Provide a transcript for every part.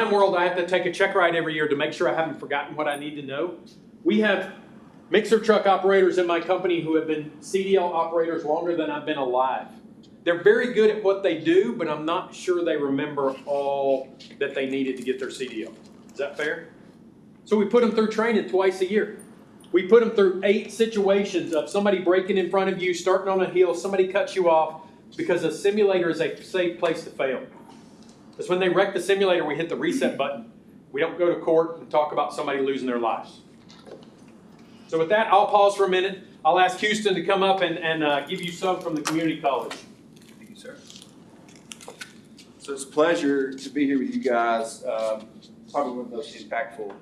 time world, I have to take a check ride every year to make sure I haven't forgotten what I need to know. We have mixer truck operators in my company who have been CDL operators longer than I've been alive. They're very good at what they do, but I'm not sure they remember all that they needed to get their CDL. Is that fair? So we put them through training twice a year. We put them through 8 situations of somebody breaking in front of you, starting on a hill, somebody cuts you off, because a simulator is a safe place to fail. Because when they wreck the simulator, we hit the reset button. We don't go to court and talk about somebody losing their lives. So with that, I'll pause for a minute. I'll ask Houston to come up and give you some from the community college. Thank you, sir. So it's a pleasure to be here with you guys. Probably one of the most impactful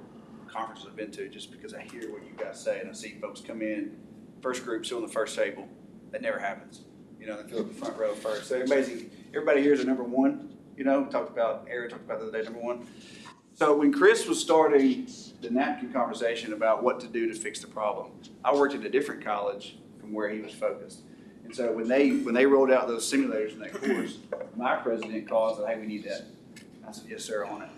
conferences I've been to, just because I hear what you guys say and I see folks come in, first group, sit on the first table. That never happens. You know, they fill up the front row first. So everybody here is a number one. You know, Aaron talked about the other day, number one. So when Chris was starting the napkin conversation about what to do to fix the problem, I worked at a different college from where he was focused. And so when they rolled out those simulators in that course, my president called and said, hey, we need that. I said, yes, sir, on it.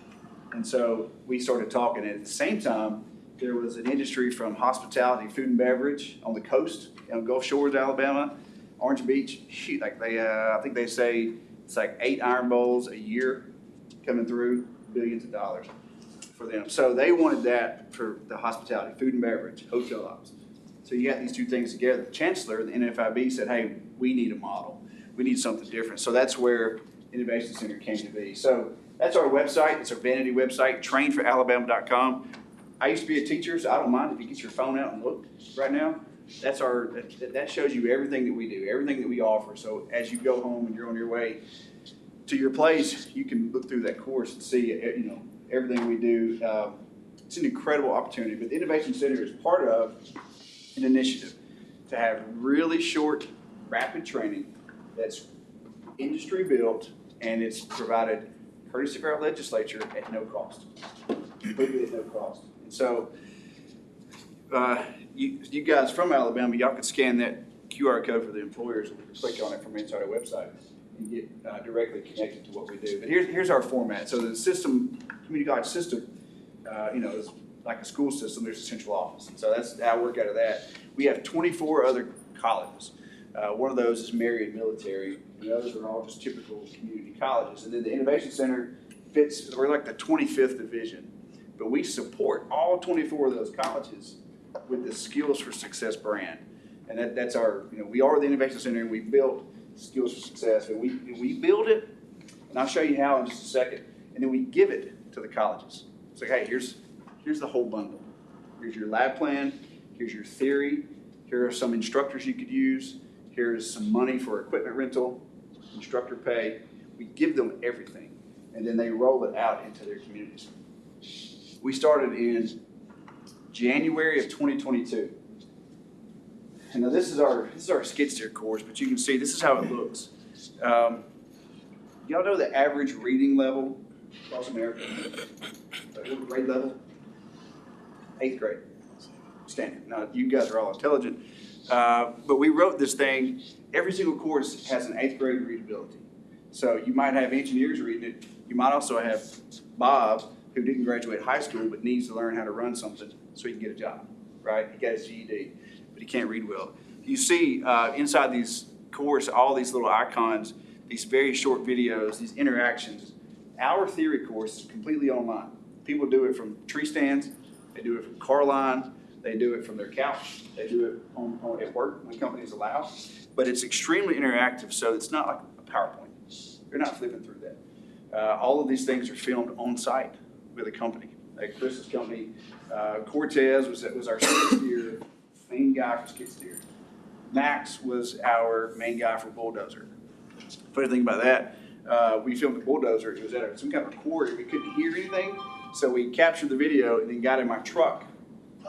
And so we started talking. And at the same time, there was an industry from hospitality, food and beverage on the coast, on Gulf Shores, Alabama, Orange Beach. Shoot, like I think they say it's like 8 iron bowls a year coming through, billions of dollars for them. So they wanted that for the hospitality, food and beverage, hotel ops. So you got these two things together. The chancellor, the NFIB, said, hey, we need a model. We need something different. So that's where Innovation Center came to be. So that's our website. It's our vanity website, trainforalabama.com. I used to be a teacher, so I don't mind if you get your phone out and look right now. That shows you everything that we do, everything that we offer. So as you go home and you're on your way to your place, you can look through that course and see, you know, everything we do. It's an incredible opportunity. But the Innovation Center is part of an initiative to have really short, rapid training that's industry built, and it's provided courtesy of our legislature at no cost, completely at no cost. And so you guys from Alabama, y'all could scan that QR code for the employers and click on it from inside our website and get directly connected to what we do. But here's our format. So the system, community college system, you know, is like a school system. There's a central office. And so that's how I work out of that. We have 24 other colleges. One of those is Marion Military, and the others are all just typical community colleges. And then the Innovation Center fits, we're like the 25th division, but we support all 24 of those colleges with the Skills for Success brand. And that's our, you know, we are the Innovation Center, and we built Skills for Success. And we build it, and I'll show you how in just a second, and then we give it to the colleges. It's like, hey, here's the whole bundle. Here's your lab plan, here's your theory, here are some instructors you could use, here's some money for equipment rental, instructor pay. We give them everything, and then they roll it out into their communities. We started in January of 2022. And now this is our skid steer course, but you can see this is how it looks. Y'all know the average reading level across America? Grade level? 8th grade. Standard. Now you guys are all intelligent, but we wrote this thing. Every single course has an 8th grade readability. So you might have engineers reading it. You might also have Bob, who didn't graduate high school but needs to learn how to run something so he can get a job, right? He got his GED, but he can't read well. You see inside these course, all these little icons, these very short videos, these interactions. Our theory course is completely online. People do it from tree stands, they do it from car line, they do it from their couch, they do it at work when companies allow, but it's extremely interactive, so it's not like a PowerPoint. You're not flipping through that. All of these things are filmed on site with a company. Like Chris's company, Cortez was our skid steer main guy for skid steer. Max was our main guy for bulldozer. Funny thing about that, we filmed the bulldozer. It was at some kind of quarry. We couldn't hear anything, so we captured the video and then got in my truck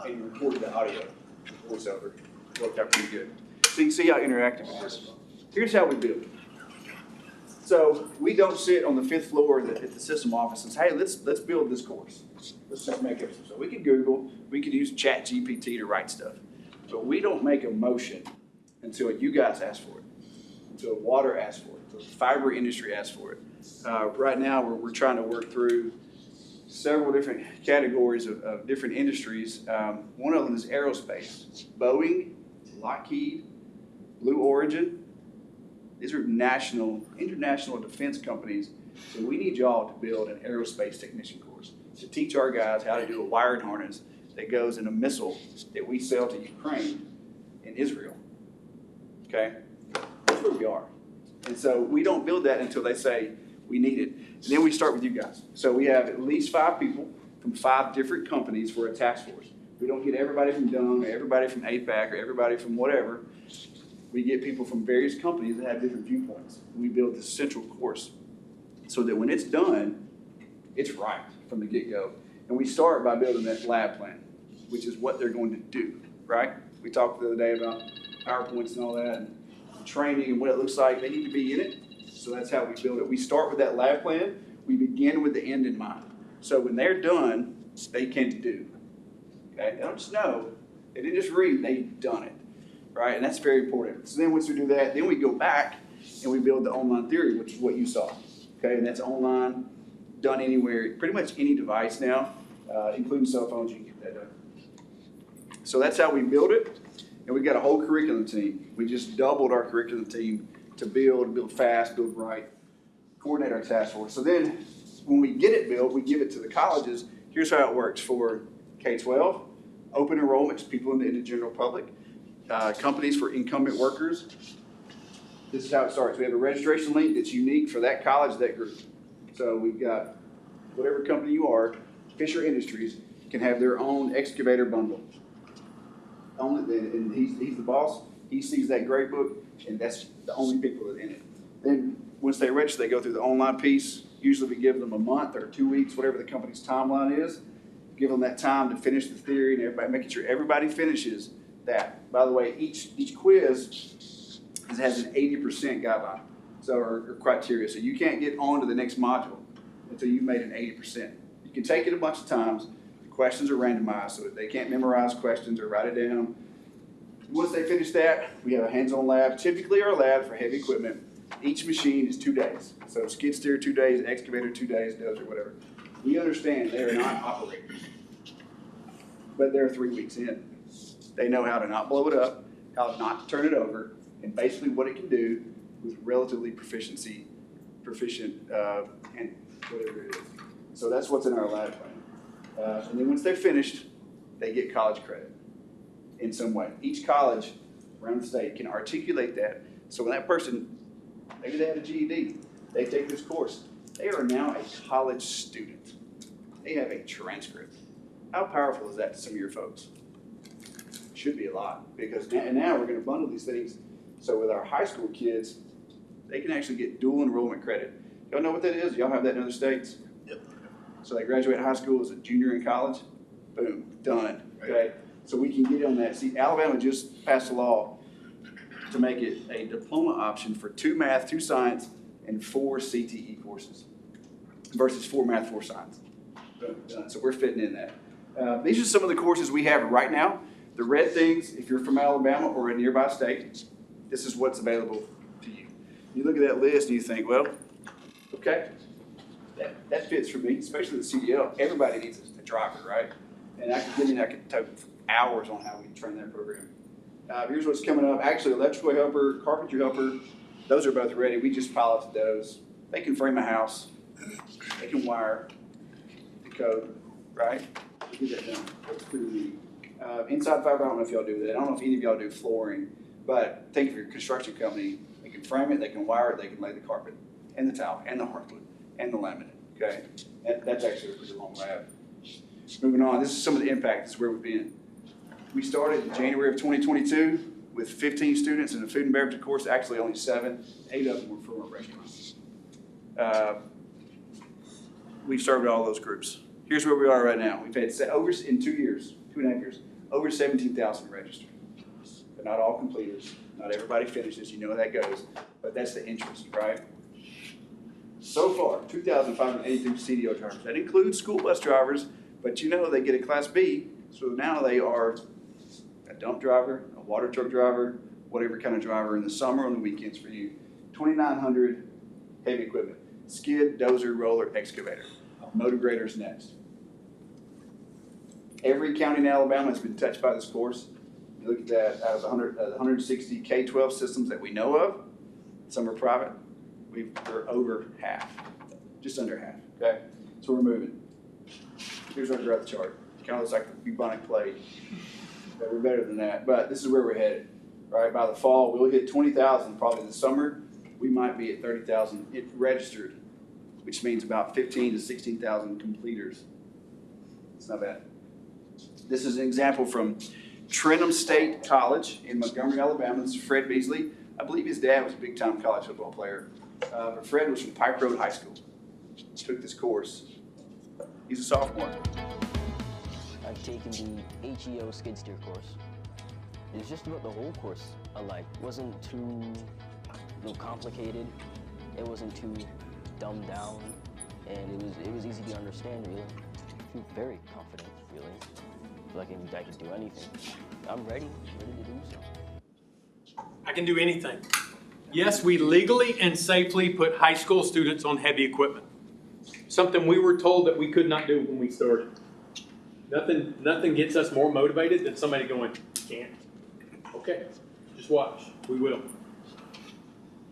and recorded the audio, voiceover. It worked out pretty good. So you can see how interactive it is. Here's how we build. So we don't sit on the 5th floor at the system office and say, hey, let's build this course. Let's just make it. So we could Google, we could use ChatGPT to write stuff. But we don't make a motion until you guys ask for it, until water asks for it, until the fiber industry asks for it. Right now, we're trying to work through several different categories of different industries. One of them is aerospace. Boeing, Lockheed, Blue Origin. These are international defense companies. So we need y'all to build an aerospace technician course to teach our guys how to do a wired harness that goes in a missile that we sell to Ukraine and Israel. Okay? That's where we are. And so we don't build that until they say we need it. And then we start with you guys. So we have at least 5 people from 5 different companies for a task force. We don't get everybody from Dung or everybody from APAC or everybody from whatever. We get people from various companies that have different viewpoints. We build this central course so that when it's done, it's right from the get-go. And we start by building that lab plan, which is what they're going to do, right? We talked the other day about PowerPoints and all that, and training and what it looks like. They need to be in it. So that's how we build it. We start with that lab plan. We begin with the end in mind. So when they're done, they can do. Okay? They don't just know. They didn't just read. They've done it. Right? And that's very important. So then once we do that, then we go back and we build the online theory, which is what you saw. Okay? And that's online, done anywhere, pretty much any device now, including cell phones, you can get that done. So that's how we build it. And we've got a whole curriculum team. We just doubled our curriculum team to build fast, build right, coordinate our task force. So then when we get it built, we give it to the colleges. Here's how it works for K-12, open enrollments, people in the general public, companies for incumbent workers. This is how it starts. We have a registration link that's unique for that college, that group. So we've got whatever company you are, Fisher Industries can have their own excavator bundle. And he's the boss. He sees that grade book, and that's the only people that are in it. Then once they register, they go through the online piece. Usually we give them a month or 2 weeks, whatever the company's timeline is. Give them that time to finish the theory and everybody, making sure everybody finishes that. By the way, each quiz has an 80% guideline, or criteria. So you can't get on to the next module until you've made an 80%. You can take it a bunch of times. The questions are randomized, so they can't memorize questions or write it down. Once they finish that, we have a hands-on lab. Typically our lab for heavy equipment, each machine is 2 days. So skid steer 2 days, excavator 2 days, dozer, whatever. We understand they are not operators, but they're 3 weeks in. They know how to not blow it up, how not to turn it over, and basically what it can do with relatively proficient, and whatever it is. So that's what's in our lab plan. And then once they're finished, they get college credit in some way. Each college around the state can articulate that. So when that person, maybe they had a GED, they take this course, they are now a college student. They have a transcript. How powerful is that to some of your folks? Should be a lot, because now we're going to bundle these things. So with our high school kids, they can actually get dual enrollment credit. Y'all know what that is? Y'all have that in other states? Yep. So they graduate high school as a junior in college, boom, done. Okay. So we can get on that. See, Alabama just passed a law to make it a diploma option for 2 math, 2 science, and 4 CTE courses versus 4 math, 4 science. Boom, done. So we're fitting in that. These are some of the courses we have right now. The red things, if you're from Alabama or a nearby state, this is what's available to you. You look at that list and you think, well, okay, that fits for me, especially the CDL. Everybody needs a driver, right? And I could take hours on how we train that program. Here's what's coming up. Actually, electrical helper, carpentry helper, those are both ready. We just piloted those. They can frame a house. They can wire the code, right? We get that done. That's pretty neat. Inside fiber, I don't know if y'all do that. I don't know if any of y'all do flooring, but think of your construction company. They can frame it, they can wire it, they can lay the carpet, and the tile, and the hardwood, and the laminate, okay? That's actually a pretty long lab. Moving on, this is some of the impact. This is where we've been. We started in January of 2022 with 15 students in the food and beverage course, actually only 7. 8 of them were from our restaurants. We've served all those groups. Here's where we are right now. We've had over, in 2 years, 2.5 years, over 17,000 registered. But not all completers. Not everybody finishes. You know how that goes. But that's the interest, right? So far, 2,583 CDL drivers. That includes school bus drivers, but you know they get a Class B, so now they are a dump driver, a water truck driver, whatever kind of driver in the summer, on the weekends for you. 2,900 heavy equipment. Skid, dozer, roller, excavator. Motor grader's next. Every county in Alabama has been touched by this course. You look at that, out of the 160 K-12 systems that we know of, some are private, we're over half, just under half, okay? So we're moving. Here's our growth chart. It kind of looks like a bubonic plague, but we're better than that. But this is where we're headed, right? By the fall, we'll hit 20,000 probably this summer. We might be at 30,000 registered, which means about 15 to 16,000 completers. It's not bad. This is an example from Trenton State College in Montgomery, Alabama. This is Fred Beasley. I believe his dad was a big-time college football player. But Fred was from Pike Road High School. Took this course. He's a sophomore. I've taken the HEO skid steer course. It was just about the whole course I liked. It wasn't too complicated. It wasn't too dumbed down, and it was easy to understand. Really, I feel very confident. Really, I feel like I can do anything. I'm ready to do so. I can do anything. Yes, we legally and safely put high school students on heavy equipment. Something we were told that we could not do when we started. Nothing gets us more motivated than somebody going, can't. Okay, just watch. We will.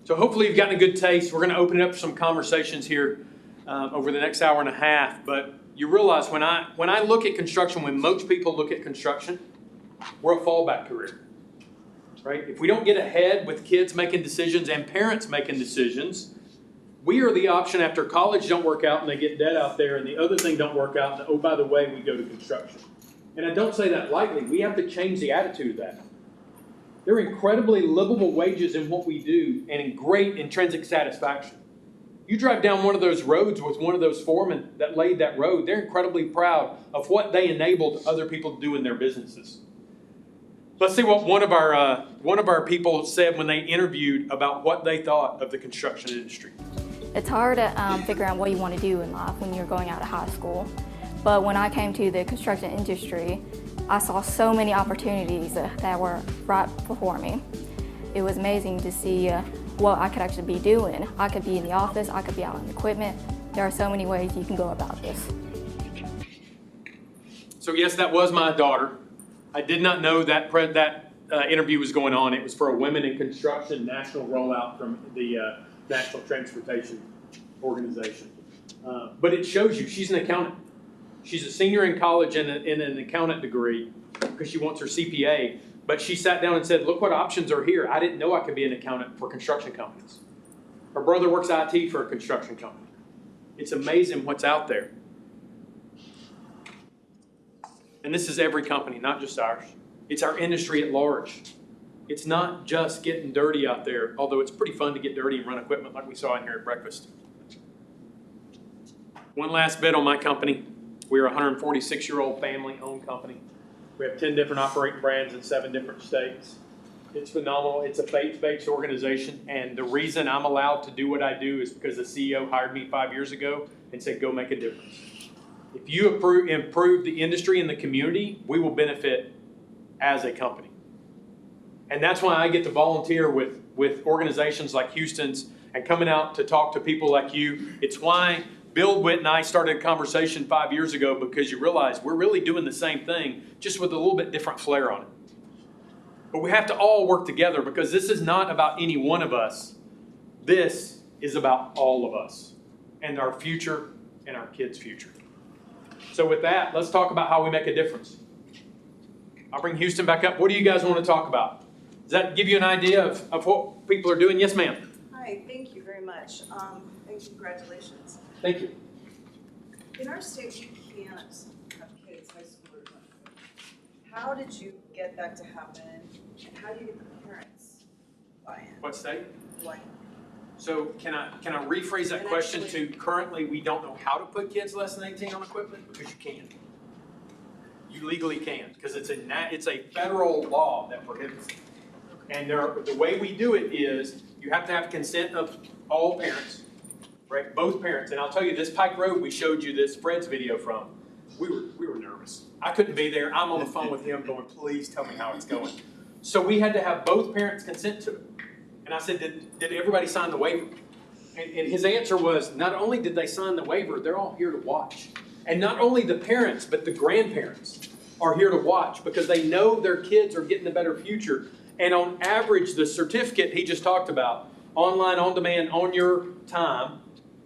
So hopefully you've gotten a good taste. We're going to open it up for some conversations here over the next hour and a half. But you realize when I look at construction, when most people look at construction, we're a fallback career. Right? If we don't get ahead with kids making decisions and parents making decisions, we are the option after college don't work out and they get dead out there and the other thing don't work out and oh, by the way, we go to construction. And I don't say that lightly. We have to change the attitude of that. There are incredibly livable wages in what we do and in great intrinsic satisfaction. You drive down one of those roads with one of those foremen that laid that road, they're incredibly proud of what they enabled other people to do in their businesses. Let's see what one of our people said when they interviewed about what they thought of the construction industry. It's hard to figure out what you want to do in life when you're going out of high school. But when I came to the construction industry, I saw so many opportunities that were right before me. It was amazing to see what I could actually be doing. I could be in the office, I could be out on equipment. There are so many ways you can go about this. So yes, that was my daughter. I did not know that interview was going on. It was for a Women in Construction national rollout from the National Transportation Organization. But it shows you she's an accountant. She's a senior in college in an accountant degree because she wants her CPA. But she sat down and said, look what options are here. I didn't know I could be an accountant for construction companies. Her brother works IT for a construction company. It's amazing what's out there. And this is every company, not just ours. It's our industry at large. It's not just getting dirty out there, although it's pretty fun to get dirty and run equipment like we saw in here at breakfast. One last bit on my company. We're a 146-year-old family-owned company. We have 10 different operating brands in 7 different states. It's phenomenal. It's a faith-based organization, and the reason I'm allowed to do what I do is because the CEO hired me 5 years ago and said, go make a difference. If you improve the industry and the community, we will benefit as a company. And that's why I get to volunteer with organizations like Houston's and coming out to talk to people like you. It's why Buildwitt and I started a conversation 5 years ago, because you realize we're really doing the same thing, just with a little bit different flair on it. But we have to all work together, because this is not about any one of us. This is about all of us and our future and our kids' future. So with that, let's talk about how we make a difference. I'll bring Houston back up. What do you guys want to talk about? Does that give you an idea of what people are doing? Yes, ma'am. Hi, thank you very much. And congratulations. Thank you. In our state, we can't have kids, high schoolers. How did you get that to happen? And how do you get the parents buy-in? What state? Buy-in. So can I rephrase that question to currently we don't know how to put kids less than 18 on equipment? Because you can. You legally can, because it's a federal law that prohibits it. And the way we do it is you have to have consent of all parents, right? Both parents. And I'll tell you, this Pike Road we showed you this Fred's video from, we were nervous. I couldn't be there. I'm on the phone with him going, please tell me how it's going. So we had to have both parents consent to it. And I said, did everybody sign the waiver? And his answer was, not only did they sign the waiver, they're all here to watch. And not only the parents, but the grandparents. are here to watch because they know their kids are getting a better future. And on average, the certificate he just talked about, online, on demand, on your time,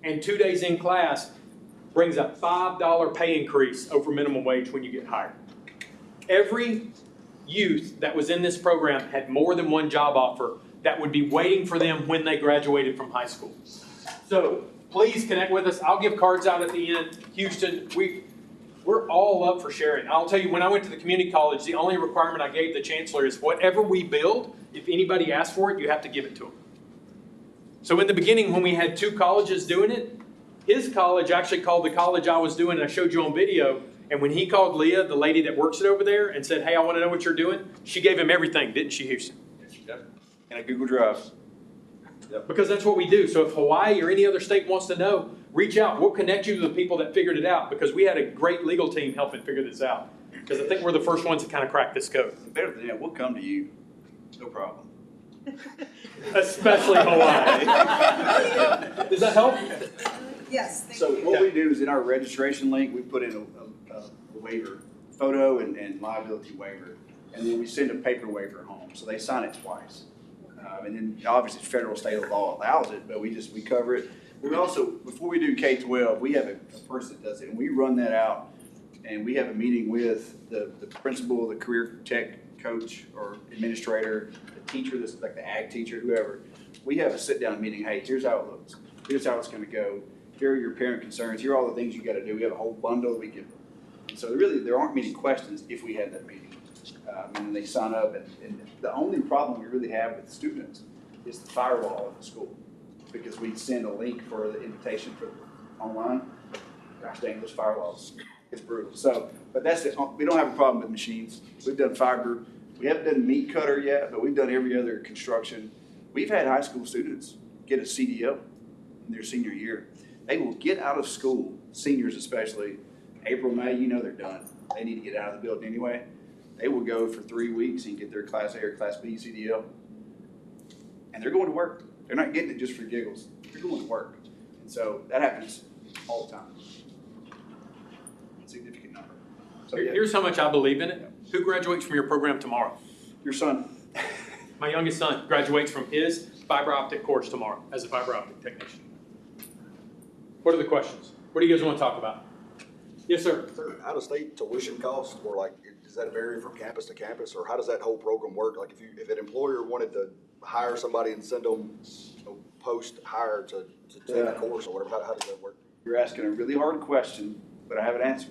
and 2 days in class, brings a $5 pay increase over minimum wage when you get hired. Every youth that was in this program had more than one job offer that would be waiting for them when they graduated from high school. So please connect with us. I'll give cards out at the end. Houston, we're all up for sharing. I'll tell you, when I went to the community college, the only requirement I gave the chancellor is whatever we build, if anybody asks for it, you have to give it to them. So in the beginning, when we had 2 colleges doing it, his college actually called the college I was doing, and I showed you on video. And when he called Leah, the lady that works it over there, and said, hey, I want to know what you're doing, she gave him everything, didn't she, Houston? Yep. And a Google Drive. Yep. Because that's what we do. So if Hawaii or any other state wants to know, reach out. We'll connect you to the people that figured it out, because we had a great legal team helping figure this out. Because I think we're the first ones to kind of crack this code. Better than that, we'll come to you. No problem. Especially Hawaii. Does that help? Yes, thank So you. what we do is in our registration link, we put in a waiver, photo and liability waiver, and then we send a paper waiver home. So they sign it twice. And then obviously federal state law allows it, but we cover it. We also, before we do K-12, we have a person that does it, and we run that out, and we have a meeting with the principal, the career tech coach or administrator, the teacher, that's like the ag teacher, whoever. We have a sit-down meeting. Hey, here's how it looks. Here's how it's going to go. Here are your parent concerns. Here are all the things you got to do. We have a whole bundle we give them. And so really, there aren't many questions if we had that meeting. And they sign up, and the only problem we really have with students is the firewall at the school, because we send a link for the invitation for online. Gosh dang, those firewalls, it's brutal. So, but that's it. We don't have a problem with machines. We've done fiber. We haven't done meat cutter yet, but we've done every other construction. We've had high school students get a CDL in their senior year. They will get out of school, seniors especially, April, May, you know they're done. They need to get out of the building anyway. They will go for 3 weeks and get their Class A or Class B CDL. And they're going to work. They're not getting it just for giggles. They're going to work. And so that happens all the time. Significant number. So yeah, Here's how much I believe in it. Who graduates from your program tomorrow? your son. My youngest son graduates from his fiber optic course tomorrow as a fiber optic technician. What are the questions? What do you guys want to talk about? Yes, sir. Out-of-state tuition costs, or like, does that vary from campus to campus, or how does that whole program work? Like, if an employer wanted to hire somebody and send them, post-hire to take a course or whatever, how does that work? You're asking a really hard question, but I have an answer.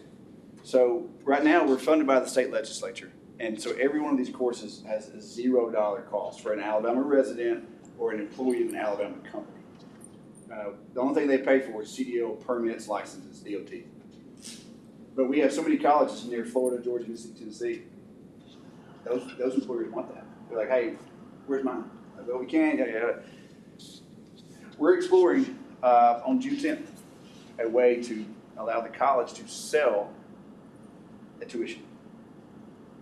So right now, we're funded by the state legislature. And so every one of these courses has a $0 cost for an Alabama resident or an employee of an Alabama company. The only thing they pay for is CDL permits, licenses, DOT. But we have so many colleges near Florida, Georgia, Mississippi, Tennessee. Those employers want that. They're like, hey, where's mine? Like, well, we can, yeah. We're exploring on June 10th a way to allow the college to sell a tuition.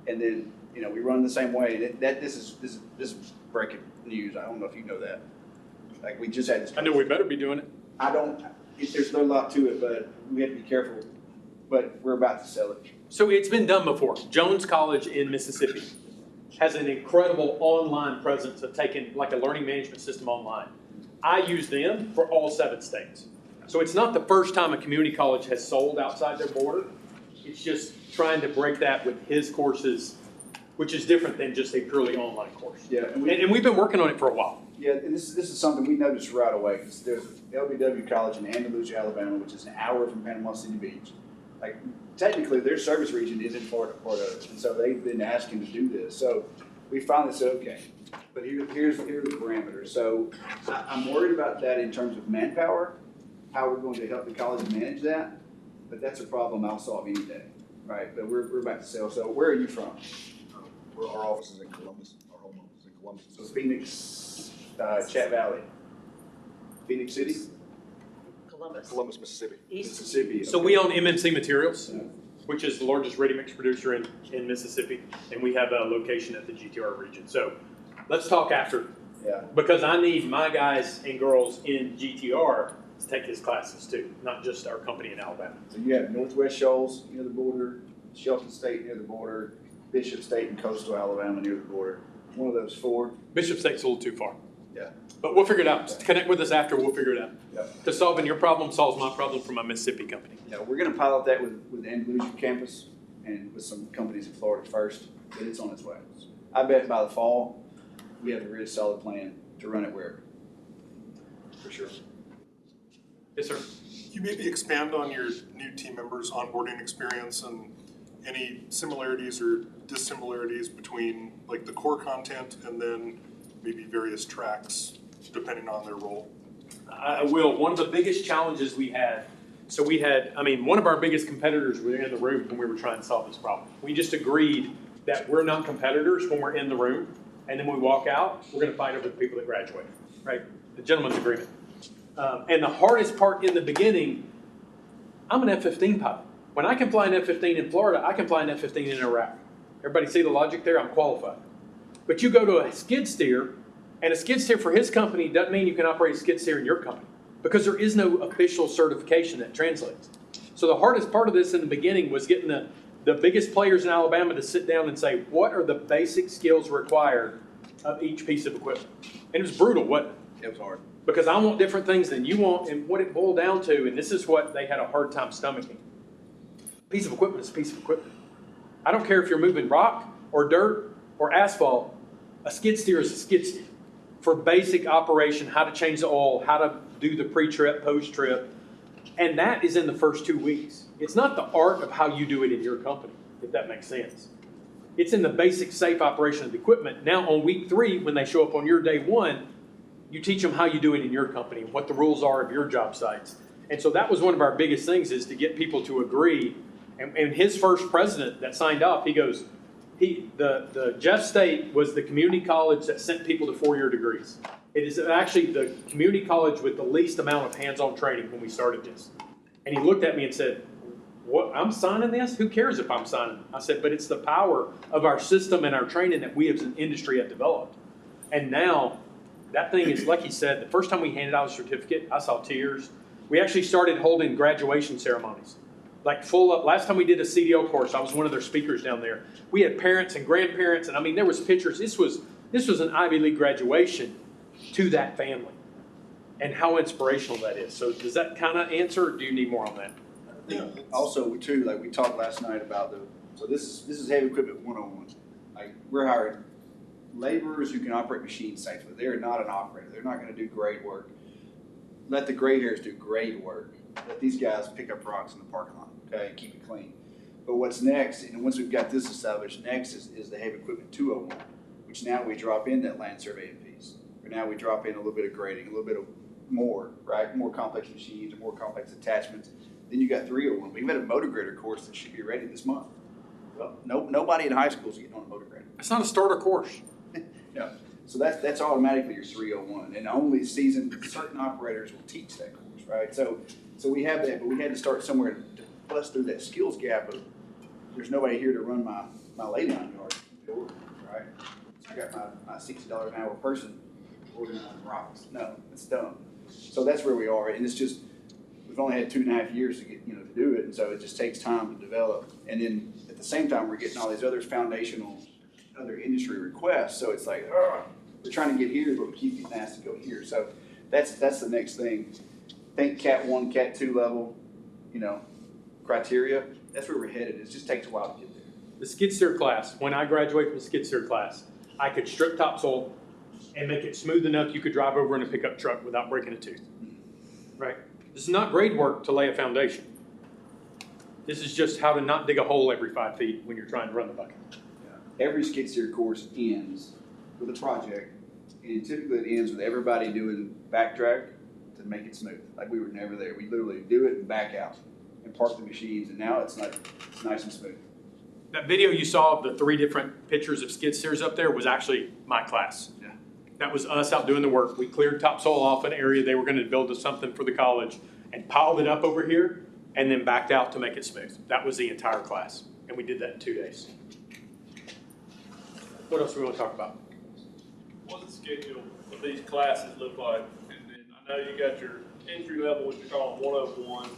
And then, we run the same way. This is breaking news. I don't know if you know that. Like, we just had this. I know we better be doing it. There's no lot to it, but we have to be careful. But we're about to sell it. So it's been done before. Jones College in Mississippi has an incredible online presence of taking like a learning management system online. I use them for all 7 states. So it's not the first time a community college has sold outside their border. It's just trying to break that with his courses, which is different than just a purely online course. Yeah, And we've been working on it for a while. Yeah, and this is something we noticed right away, because there's LBW College in Andalusia, Alabama, which is an hour from Panama City Beach. Like, technically, their service region is in Florida, and so they've been asking to do this. So we finally said, okay, but here's the parameters. So I'm worried about that in terms of manpower, how we're going to help the college manage that, but that's a problem I'll solve any day, right? But we're about to sell. So where are you from? Our office is in Columbus, our home office is in Columbus. So Phoenix, Chat Valley, Phoenix City, Columbus, Mississippi. Mississippi. So we own MMC Materials, which is the largest ready-mix producer in Mississippi, and we have a location at the GTR region. So let's talk after. Yeah. Because I need my guys and girls in GTR to take his classes too, not just our company in Alabama. So you have Northwest Shoals, the border, Shelton State near the border, Bishop State and Coastal Alabama near the border. One of those four. Bishop State's a little too far. Yeah. But we'll figure it out. Connect with us after, we'll figure it out. Yeah. To solving your problem solves my problem for my Mississippi company. Yeah, we're gonna pilot that with the Andalusia campus and with some companies in Florida first, but it's on its way. I bet by the fall, we have a really solid plan to run it wherever. For sure. Yes, sir. You maybe expand on your new team members' onboarding experience and any similarities or dissimilarities between like the core content and then maybe various tracks depending on their role? I will. One of the biggest challenges we had, one of our biggest competitors were in the room when we were trying to solve this problem. We just agreed that we're not competitors when we're in the room, and then we walk out, we're gonna fight over the people that graduate, right? The gentleman's agreement. And the hardest part in the beginning, I'm an F-15 pilot. When I can fly an F-15 in Florida, I can fly an F-15 in Iraq. Everybody see the logic there? I'm qualified. But you go to a skid steer, and a skid steer for his company doesn't mean you can operate a skid steer in your company because there is no official certification that translates. So the hardest part of this in the beginning was getting the biggest players in Alabama to sit down and say, what are the basic skills required of each piece of equipment? And it was brutal, wasn't it? It was hard. Because I want different things than you want, and what it boiled down to, and this is what they had a hard time stomaching. A piece of equipment is a piece of equipment. I don't care if you're moving rock or dirt or asphalt, a skid steer is a skid steer. For basic operation, how to change the oil, how to do the pre-trip, post-trip, and that is in the first 2 weeks. It's not the art of how you do it in your company, if that makes sense. It's in the basic safe operation of the equipment. Now on week 3, when they show up on your day 1, you teach them how you do it in your company, what the rules are of your job sites. And so that was one of our biggest things, is to get people to agree. And his first president that signed off, he goes, the Jeff State was the community college that sent people to 4-year degrees. It is actually the community college with the least amount of hands-on training when we started this. And he looked at me and said, what, I'm signing this? Who cares if I'm signing? I said, but it's the power of our system and our training that we as an industry have developed. And now, that thing is, like he said, the first time we handed out a certificate, I saw tears. We actually started holding graduation ceremonies. Like full up, last time we did a CDL course, I was one of their speakers down there. We had parents and grandparents, and I mean, there was pictures. This was an Ivy League graduation to that family, and how inspirational that is. So does that kind of answer, or do you need more on that? Yeah. Also, too, like we talked last night about so this is heavy equipment 101. Like we're hiring laborers who can operate machines safely. They are not an operator. They're not going to do grade work. Let the gray hairs do grade work. Let these guys pick up rocks in the parking lot, okay, and keep it clean. But what's next, and once we've got this established, next is the heavy equipment 201, which now we drop in that land surveying piece. Or now we drop in a little bit of grading, a little bit of more, right? More complex machines, or more complex attachments. Then you got 301. We've got a motor grader course that should be ready this month. Well, nobody in high school is getting on a motor grader. It's not a starter course. No. So that's automatically your 301, and only certain operators will teach that course, right? So we have that, but we had to start somewhere to bust through that skills gap of there's nobody here to run my laydown yard, right? So I got my $60 an hour person organizing rocks. No, it's dumb. So that's where we are, and it's just we've only had 2.5 years to get to do it, and so it just takes time to develop. And then at the same time, we're getting all these other foundational, other industry requests. So it's like, we're trying to get here, but we keep getting asked to go here. So that's the next thing. Think Cat 1, Cat 2 level, criteria. That's where we're headed. It just takes a while to get there. The skid steer class, when I graduated from the skid steer class, I could strip topsoil and make it smooth enough you could drive over in a pickup truck without breaking a tooth. Right? This is not grade work to lay a foundation. This is just how to not dig a hole every 5 feet when you're trying to run the bucket. Every skid steer course ends with a project, and typically it ends with everybody doing backtrack to make it smooth. Like we were never there. We literally do it and back out and park the machines, and now it's nice and smooth. That video you saw of the 3 different pictures of skid steers up there was actually my class. Yeah. That was us out doing the work. We cleared topsoil off an area they were going to build something for the college and piled it up over here and then backed out to make it smooth. That was the entire class, and we did that in 2 days. What else do we want to talk about? What's the schedule of these classes look like? And then I know you got your entry level, what you're calling 101,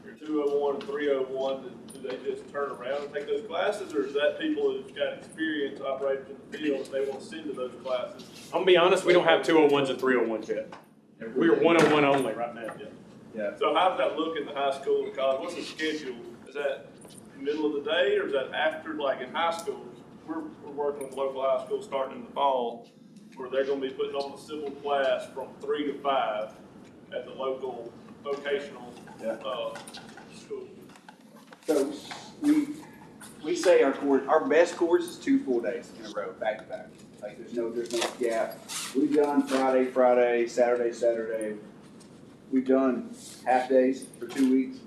your 201 and 301, do they just turn around and take those classes, or is that people who've got experience operating in the field and they want to send to those classes? I'm gonna be honest, we don't have 201s and 301s yet. We're 101 only right now. Yeah. So how does that look in the high school and college? What's the schedule? Is that middle of the day, or is that after, like in high schools? We're working with local high schools starting in the fall, where they're gonna be putting on a civil class from 3 to 5 at the local vocational, school. So we say our best course is 2 full days in a row, back to back. Like there's no gap. We've done Friday, Saturday. We've done half days for 2 weeks.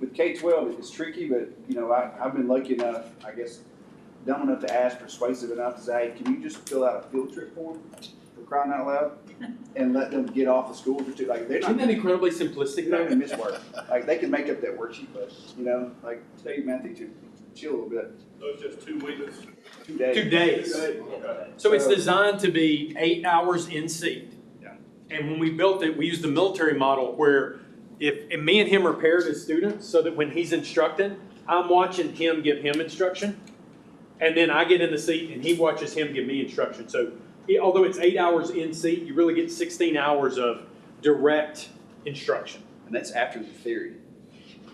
With K-12, it's tricky, but you know, I've been lucky enough, I guess, dumb enough to ask, persuasive enough to say, hey, can you just fill out a field trip form for crying out loud, and let them get off the school for 2? Like they're not. Isn't that incredibly simplistic? They're not gonna miss work. Like they can make up that worksheet, but you know, like tell your math teacher, chill a little bit. So it's just 2 weeks? 2 days. 2 days. Okay. So it's designed to be 8 hours in seat. Yeah. And when we built it, we used the military model where if me and him are paired as students, so that when he's instructing, I'm watching him give him instruction, and then I get in the seat and he watches him give me instruction. So although it's 8 hours in seat, you really get 16 hours of direct instruction. And that's after the theory.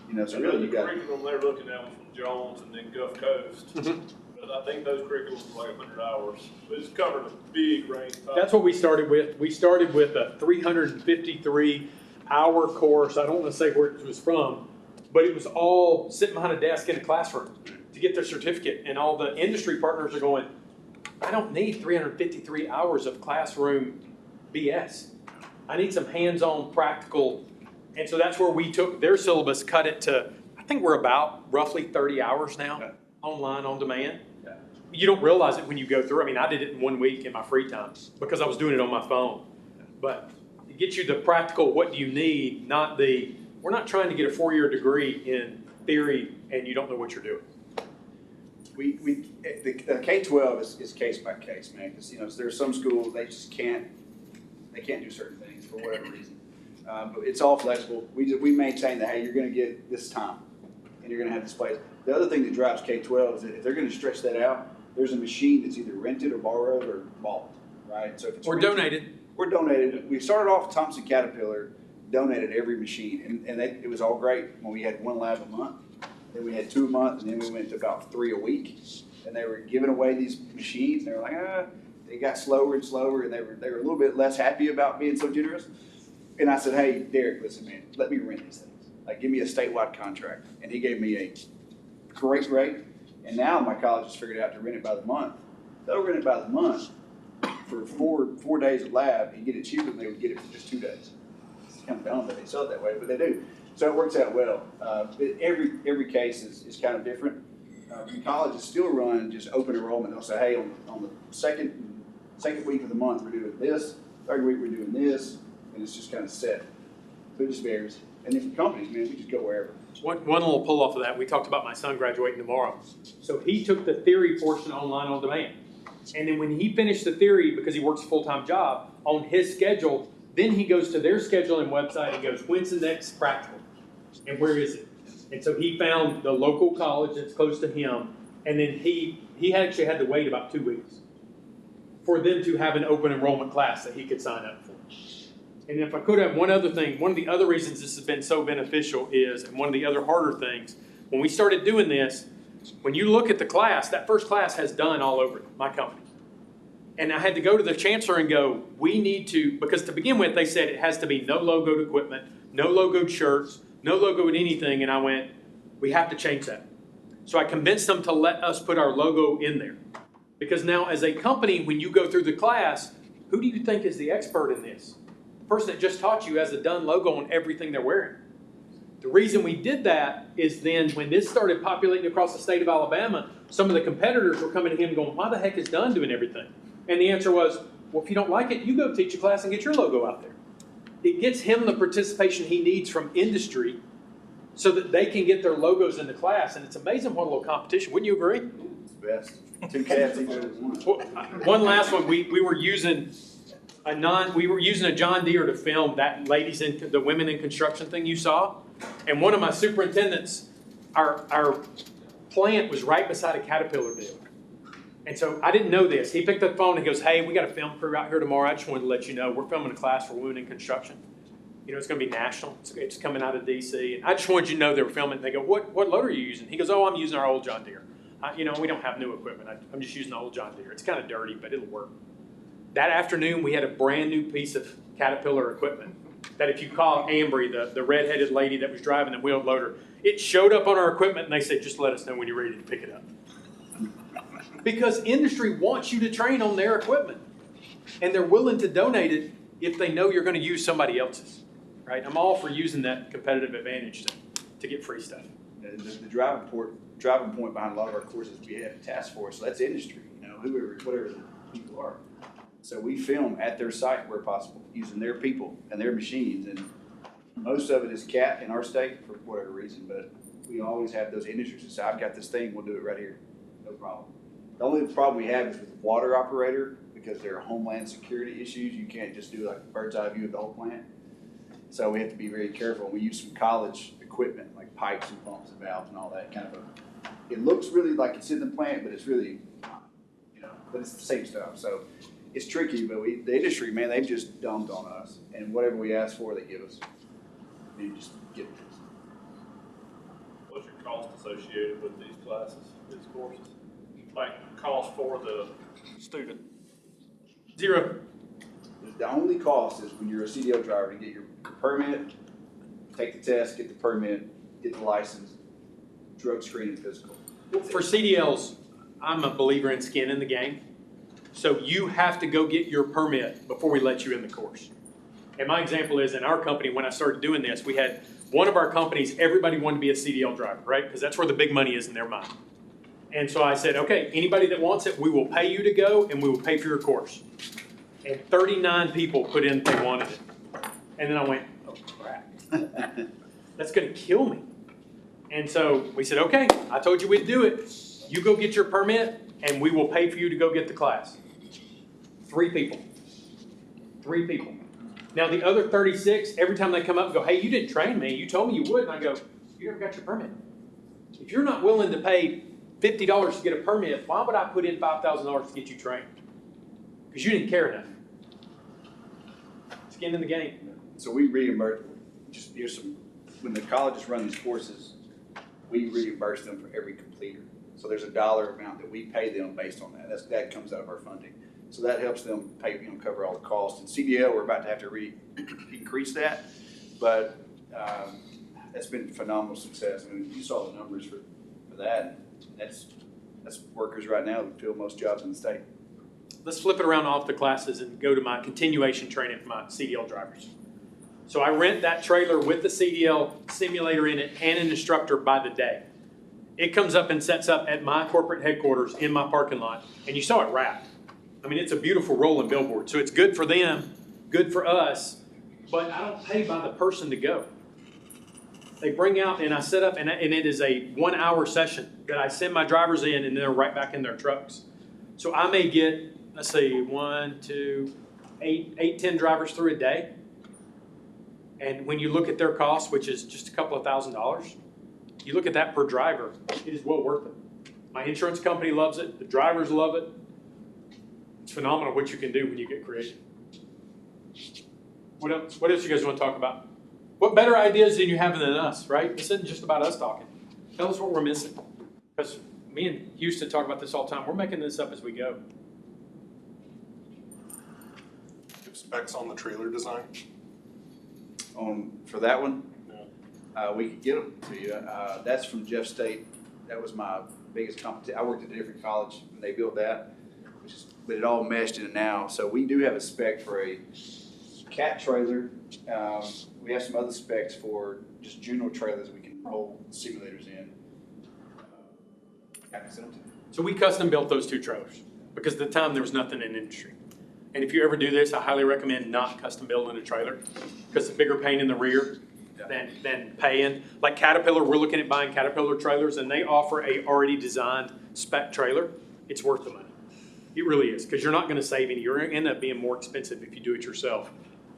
You know, so And really then you the got. curriculum they're looking at was from Jones and then Gulf Coast. Mhm. But I think those curriculums are like 100 hours. But it's covered a big range. That's what we started with. We started with a 353-hour course. I don't want to say where it was from, but it was all sitting behind a desk in a classroom to get their certificate. And all the industry partners are going, I don't need 353 hours of classroom BS. I need some hands-on practical. And so that's where we took their syllabus, cut it to, I think we're about roughly 30 hours now, Yeah. online, on demand. Yeah. You don't realize it when you go through. I mean, I did it in 1 week in my free time because I was doing it on my phone. But it gets you the practical, what do you need, not the, we're not trying to get a 4-year degree in theory and you don't know what you're doing. The K-12 is case by case, man, because, you know, there's some schools, they just can't do certain things for whatever reason. But it's all flexible. We maintain that, hey, you're gonna get this time, and you're gonna have this place. The other thing that drives K-12 is that if they're gonna stretch that out, there's a machine that's either rented or borrowed or bought, right? So if it's Or rented, donated. we're donated. We started off with Thompson Caterpillar, donated every machine, and it was all great when we had 1 lab a month. Then we had 2 a month, and then we went to about 3 a week. And they were giving away these machines, and they were like, they got slower and slower, and they were a little bit less happy about being so generous. And I said, hey, Derek, listen, man, let me rent these things. Like, give me a statewide contract. And he gave me a great rate. And now my college has figured out to rent it by the month. They'll rent it by the month for four days of lab and get it cheaper than they would get it for just 2 days. It's kind of dumb that they sell it that way, but they do. So it works out well. But every case is kind of different. Colleges still run just open enrollment. They'll say, hey, on the second week of the month, we're doing this. Third week, we're doing this. And it's just kind of set. So it just varies. And then for companies, man, we just go wherever. One little pull off of that, we talked about my son graduating tomorrow. So he took the theory portion online on demand. And then when he finished the theory, because he works a full-time job, on his schedule, then he goes to their scheduling website and goes, when's the next practical? And where is it? And so he found the local college that's close to him. And then he actually had to wait about 2 weeks for them to have an open enrollment class that he could sign up for. And if I could have one other thing, one of the other reasons this has been so beneficial is, and one of the other harder things, when we started doing this, when you look at the class, that first class has done all over my company. And I had to go to the chancellor and go, we need to, because to begin with, they said it has to be no logoed equipment, no logoed shirts, no logoed anything. And I went, we have to change that. So I convinced them to let us put our logo in there. Because now as a company, when you go through the class, who do you think is the expert in this? The person that just taught you has a done logo on everything they're wearing. The reason we did that is then when this started populating across the state of Alabama, some of the competitors were coming to him going, why the heck is Dunn doing everything? And the answer was, well, if you don't like it, you go teach a class and get your logo out there. It gets him the participation he needs from industry so that they can get their logos in the class. And it's amazing what a little competition. Wouldn't you agree? It's the best. 2 cats each other one. One last one. We were using a John Deere to film that the women in construction thing you saw. And one of my superintendents, our plant was right beside a Caterpillar dealer. And so I didn't know this. He picked up the phone and goes, hey, we got a film crew out here tomorrow. I just wanted to let you know we're filming a class for women in construction. You know, it's going to be national. It's coming out of DC. And I just wanted you to know they were filming. And they go, what loader are you using? He goes, oh, I'm using our old John Deere. You know, we don't have new equipment. I'm just using the old John Deere. It's kind of dirty, but it'll work. That afternoon, we had a brand new piece of Caterpillar equipment that if you call Ambry, the redheaded lady that was driving the wheeled loader, it showed up on our equipment and they said, just let us know when you're ready to pick it up. Because industry wants you to train on their equipment. And they're willing to donate it if they know you're going to use somebody else's. Right? I'm all for using that competitive advantage to get free stuff. The driving point behind a lot of our courses, we have a task force, so that's industry, you know, whatever the people are. So we film at their site where possible, using their people and their machines, and most of it is capped in our state for whatever reason, but we always have those industries that say, I've got this thing, we'll do it right here, no problem. The only problem we have is with the water operator, because there are homeland security issues. You can't just do like a bird's eye view of the whole plant. So we have to be very careful. We use some college equipment like pipes and pumps and valves and all that kind of it looks really like it's in the plant, but it's really not, you know, but it's the same stuff. So it's tricky, but the industry, man, they've just dumped on us, and whatever we ask for, they give us. You just give it to us. What's your cost associated with these classes, these courses? Like cost for the student? Zero. The only cost is when you're a CDL driver to get your permit, take the test, get the permit, get the license, drug screen and physical. For CDLs, I'm a believer in skin in the game. So you have to go get your permit before we let you in the course. And my example is in our company, when I started doing this, we had one of our companies, everybody wanted to be a CDL driver, right? Because that's where the big money is in their mind. And so I said, okay, anybody that wants it, we will pay you to go and we will pay for your course. And 39 people put in they wanted it. And then I went, oh crap, that's gonna kill me. And so we said, okay, I told you we'd do it. You go get your permit and we will pay for you to go get the class. 3 people. Now the other 36, every time they come up and go, hey, you didn't train me, you told me you would. And I go, you never got your permit. If you're not willing to pay $50 to get a permit, why would I put in $5,000 to get you trained? Because you didn't care enough. Skin in the game. So we reimburse, just here's some, when the colleges run these courses, we reimburse them for every completer. So there's a dollar amount that we pay them based on that. That comes out of our funding. So that helps them pay, cover all the costs. And CDL, we're about to have to increase that, but that's been phenomenal success. I mean, you saw the numbers for that. That's workers right now that fill most jobs in the state. Let's flip it around off the classes and go to my continuation training for my CDL drivers. So I rent that trailer with the CDL simulator in it and an instructor by the day. It comes up and sets up at my corporate headquarters in my parking lot, and you saw it wrapped. I mean, it's a beautiful rolling billboard, so it's good for them, good for us, but I don't pay by the person to go. They bring out, and I set up, and it is a 1-hour session that I send my drivers in, and they're right back in their trucks. So I may get, let's see, 1, 2, 8, 10 drivers through a day. And when you look at their cost, which is just a couple of $1,000s, you look at that per driver, it is well worth it. My insurance company loves it. The drivers love it. It's phenomenal what you can do when you get creative. What else? What else you guys want to talk about? What better ideas than you have than us, right? This isn't just about us talking. Tell us what we're missing. Because me and Houston talk about this all the time. We're making this up as we go. Give specs on the trailer design. For that one, we could get them to you. That's from Jeff State. That was my biggest competition. I worked at a different college when they built that, but it all meshed in now. So we do have a spec for a cat trailer. We have some other specs for just Juno trailers we can roll simulators in. So we custom built those 2 trailers because at the time there was nothing in the industry. And if you ever do this, I highly recommend not custom building a trailer because it's a bigger pain in the rear than paying. Like Caterpillar, we're looking at buying Caterpillar trailers and they offer a already designed spec trailer. It's worth the money. It really is because you're not going to save any. You're going to end up being more expensive if you do it yourself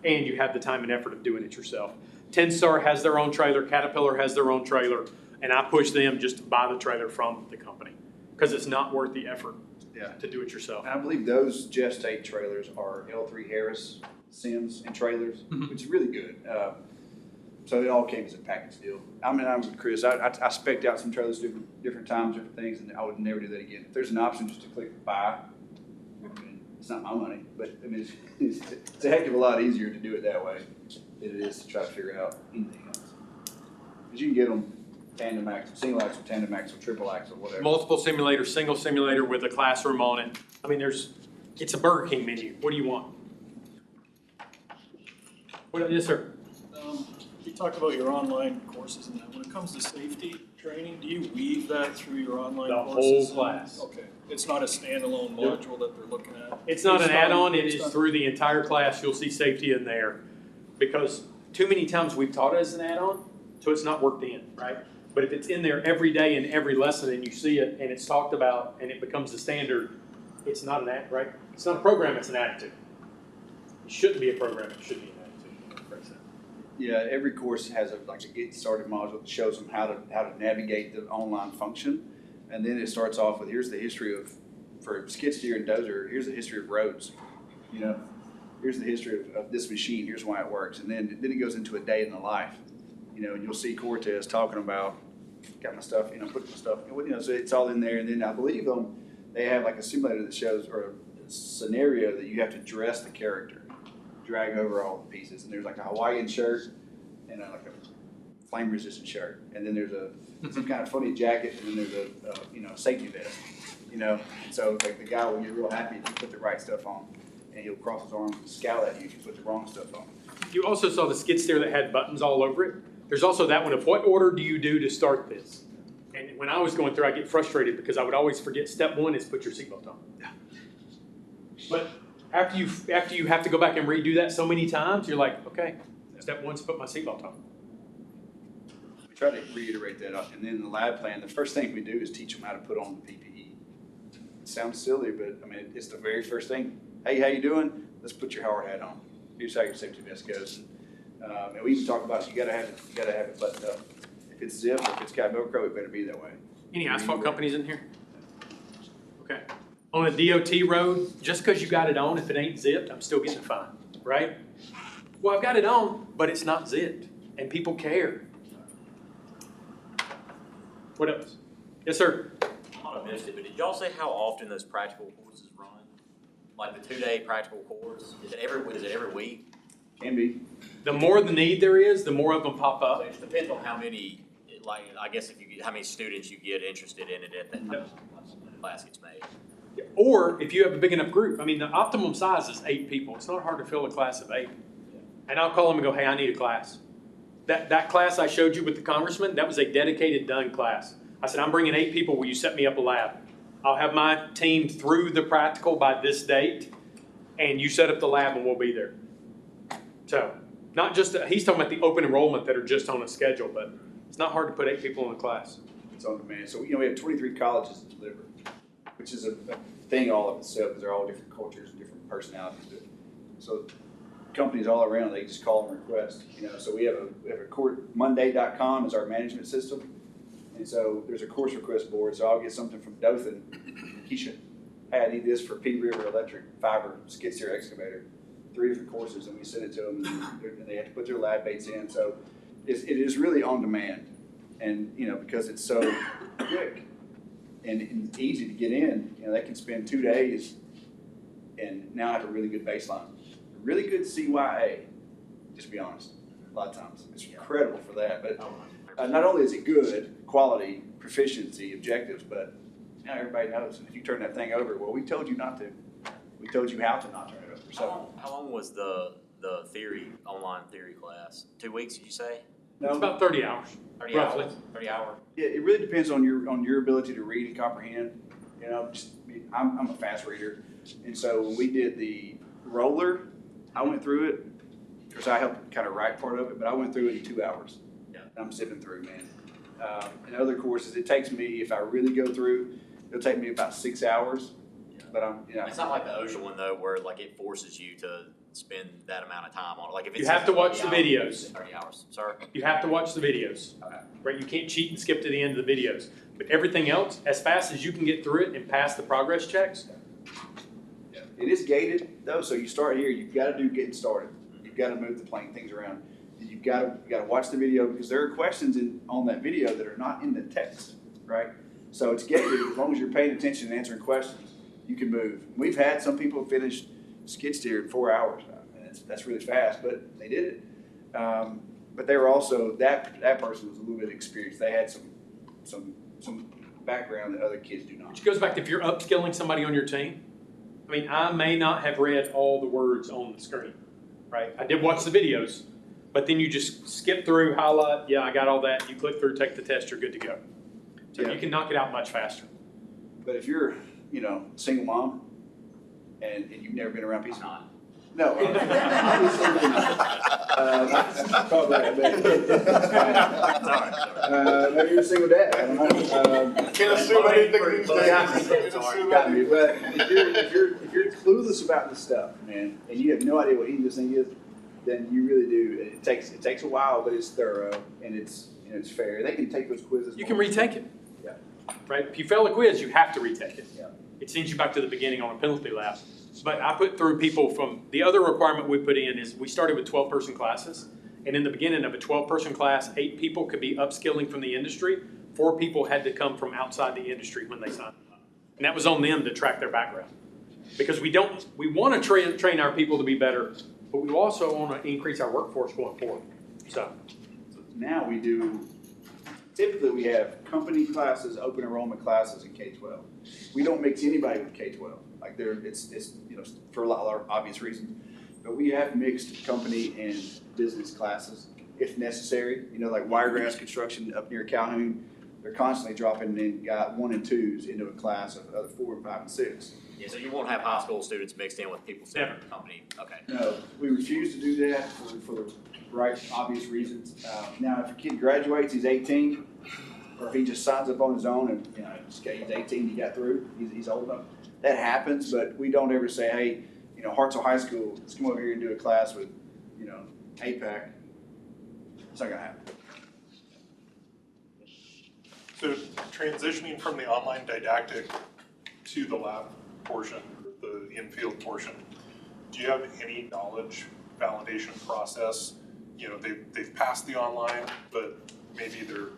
and you have the time and effort of doing it yourself. Ten Star has their own trailer, Caterpillar has their own trailer, and I push them just to buy the trailer from the company, because it's not worth the effort Yeah. to do it yourself. And I believe those Gestate trailers are L3 Harris Sims and trailers, which is really good. So it all came as a package deal. I'm with Chris. I spec'd out some trailers different times, different things, and I would never do that again. If there's an option just to click buy, I mean, it's not my money, but I mean, it's a heck of a lot easier to do it that way than it is to try to figure out anything else. Because you can get them tandem axle, single axle, tandem axle, triple axle, whatever. Multiple simulator, single simulator with a classroom on it. I mean, it's a Burger King menu. What do you want? Yes, sir. You talked about your online courses and that. When it comes to safety training, do you weave that through your online The courses? whole class. Okay, it's not a standalone module that they're looking at? It's not an add-on, it It's is not- through the entire class, you'll see safety in there. Because too many times we've taught it as an add-on, so it's not worked in, right? But if it's in there every day in every lesson and you see it and it's talked about and it becomes the standard, it's not an add, right? It's not a program, it's an attitude. It shouldn't be a program, it should be an attitude. Yeah, every course has a get started module that shows them how to navigate the online function. And then it starts off with, here's the history for skid steer and dozer, here's the history of roads. You know, here's the history of this machine, here's why it works. And then it goes into a day in the life. You know, and you'll see Cortez talking about, got my stuff, put my stuff, so it's all in there. And then I believe they have like a simulator that shows, or a scenario that you have to dress the character, drag over all the pieces. And there's like a Hawaiian shirt and like a flame resistant shirt. And then there's some kind of funny jacket, and then there's a safety vest, So like the guy will get real happy if you put the right stuff on, and he'll cross his arms and scowl at you if you put the wrong stuff on. You also saw the skid steer that had buttons all over it. There's also that one of what order do you do to start this? And when I was going through, I get frustrated because I would always forget step one is put your seatbelt on. But after you have to go back and redo that so many times, you're like, okay, step one's put my seatbelt on. We try to reiterate that, and then in the lab plan, the first thing we do is teach them how to put on the PPE. It sounds silly, but I mean, it's the very first thing. Hey, how you doing? Let's put your hard hat on. Here's how your safety vest goes. And we even talk about you gotta have it buttoned up. If it's zipped, if it's got Velcro, it better be that way. Any asphalt companies in here? Okay. On a DOT road, just because you got it on, if it ain't zipped, I'm still getting a fine, right? Well, I've got it on, but it's not zipped, and people care. What else? Yes, sir. I might have missed it, but did y'all say how often those practical courses run? Like the 2-day practical course? Is it every week? Can be. The more the need there is, the more of them pop So up. it just depends on how many, I guess how many students you get interested in it at that time the class gets made. Or if you have a big enough group. I mean, the optimum size is 8 people. It's not hard to fill a class of 8. And I'll call them and go, hey, I need a class. That class I showed you with the congressman, that was a dedicated done class. I said, I'm bringing 8 people. Will you set me up a lab? I'll have my team through the practical by this date, and you set up the lab and we'll be there. So, not just, he's talking about the open enrollment that are just on a schedule, but it's not hard to put 8 people in a class. It's on demand. So, we have 23 colleges to deliver, which is a thing all of itself, because they're all different cultures and different personalities. So, companies all around, they just call and request. So we have a course, Monday.com is our management system. And so there's a course request board. So I'll get something from Dothan, Keisha. Hey, I need this for P River Electric Fiber Skid Steer Excavator. 3 different courses, and we send it to them, and they have to put their lab dates in. So it is really on demand. And, because it's so quick and easy to get in, they can spend 2 days and now have a really good baseline. Really good CYA, just to be honest, a lot of times. It's incredible for that, but not only is it good, quality, proficiency, objectives, but now everybody knows. And if you turn that thing over, well, we told you not to. We told you how to not turn it over. So How long was the online theory class? 2 weeks, did you say? It's about 30 hours, 30 roughly. hours? 30 hour? yeah, it really depends on your ability to read and comprehend. I'm a fast reader, and so when we did the roller, I went through it, because I helped kind of write part of it, but I went through it in 2 hours. Yeah. I'm zipping through, man. In other courses, it takes me, if I really go through, it'll take me about 6 hours. Yeah. But It's not like the OSHA one though, where like it forces you to spend that amount of time on it? Like if it's You have to watch the 30 hours, videos. 30 hours, sir? You have to watch the videos, Okay. right? You can't cheat and skip to the end of the videos. But everything else, as fast as you can get through it and pass the progress checks, It is gated though, so you start here, you've gotta do getting started. You've gotta move the plane things around. And you gotta watch the video because there are questions on that video that are not in the text, right? So it's gated, as long as you're paying attention and answering questions, you can move. We've had some people finish skid steer in 4 hours now, and that's really fast, but they did it. But they were also, that person was a little bit experienced. They had some background that other kids do not. which goes back to if you're upskilling somebody on your team. I mean, I may not have read all the words on the screen, right? I did watch the videos, but then you just skip through, highlight, yeah, I got all that. You click through, take the test, you're good to go. So Yeah. you can knock it out much faster. But if you're, single mom and you've never been around I'm people. not. No, obviously you're not. Probably, maybe you're a single dad, I don't know. Can't assume anything these days. Got me, but if you're clueless about this stuff, man, and you have no idea what any of this thing is, then you really do. It takes a while, but it's thorough and it's fair. They can take those quizzes. You can retake it. Yeah. Right? If you fail a quiz, you have to retake it. Yeah. It sends you back to the beginning on a penalty lap. But I put through people from, the other requirement we put in is we started with 12-person classes. And in the beginning of a 12-person class, 8 people could be upskilling from the industry. 4 people had to come from outside the industry when they signed up. And that was on them to track their background. Because we want to train our people to be better, but we also want to increase our workforce going forward. So Now typically we have company classes, open enrollment classes, and K-12. We don't mix anybody with K-12. Like it's for a lot of obvious reasons. But we have mixed company and business classes if necessary. Like Wiregrass Construction up near Calhoun, they're constantly dropping in 1 and 2s into a class of other 4 and 5 and 6. Yeah, so you won't have high school students mixed in with people sitting in the company, okay. No, we refuse to do that for the right, obvious reasons. Now, if a kid graduates, he's 18, or if he just signs up on his own and, he's 18, he got through, he's old enough, that happens, but we don't ever say, hey, Hartselle High School, let's come over here and do a class with, APAC. It's not gonna happen. So transitioning from the online didactic to the lab portion, the in-field portion, do you have any knowledge validation process? They've passed the online, but maybe they're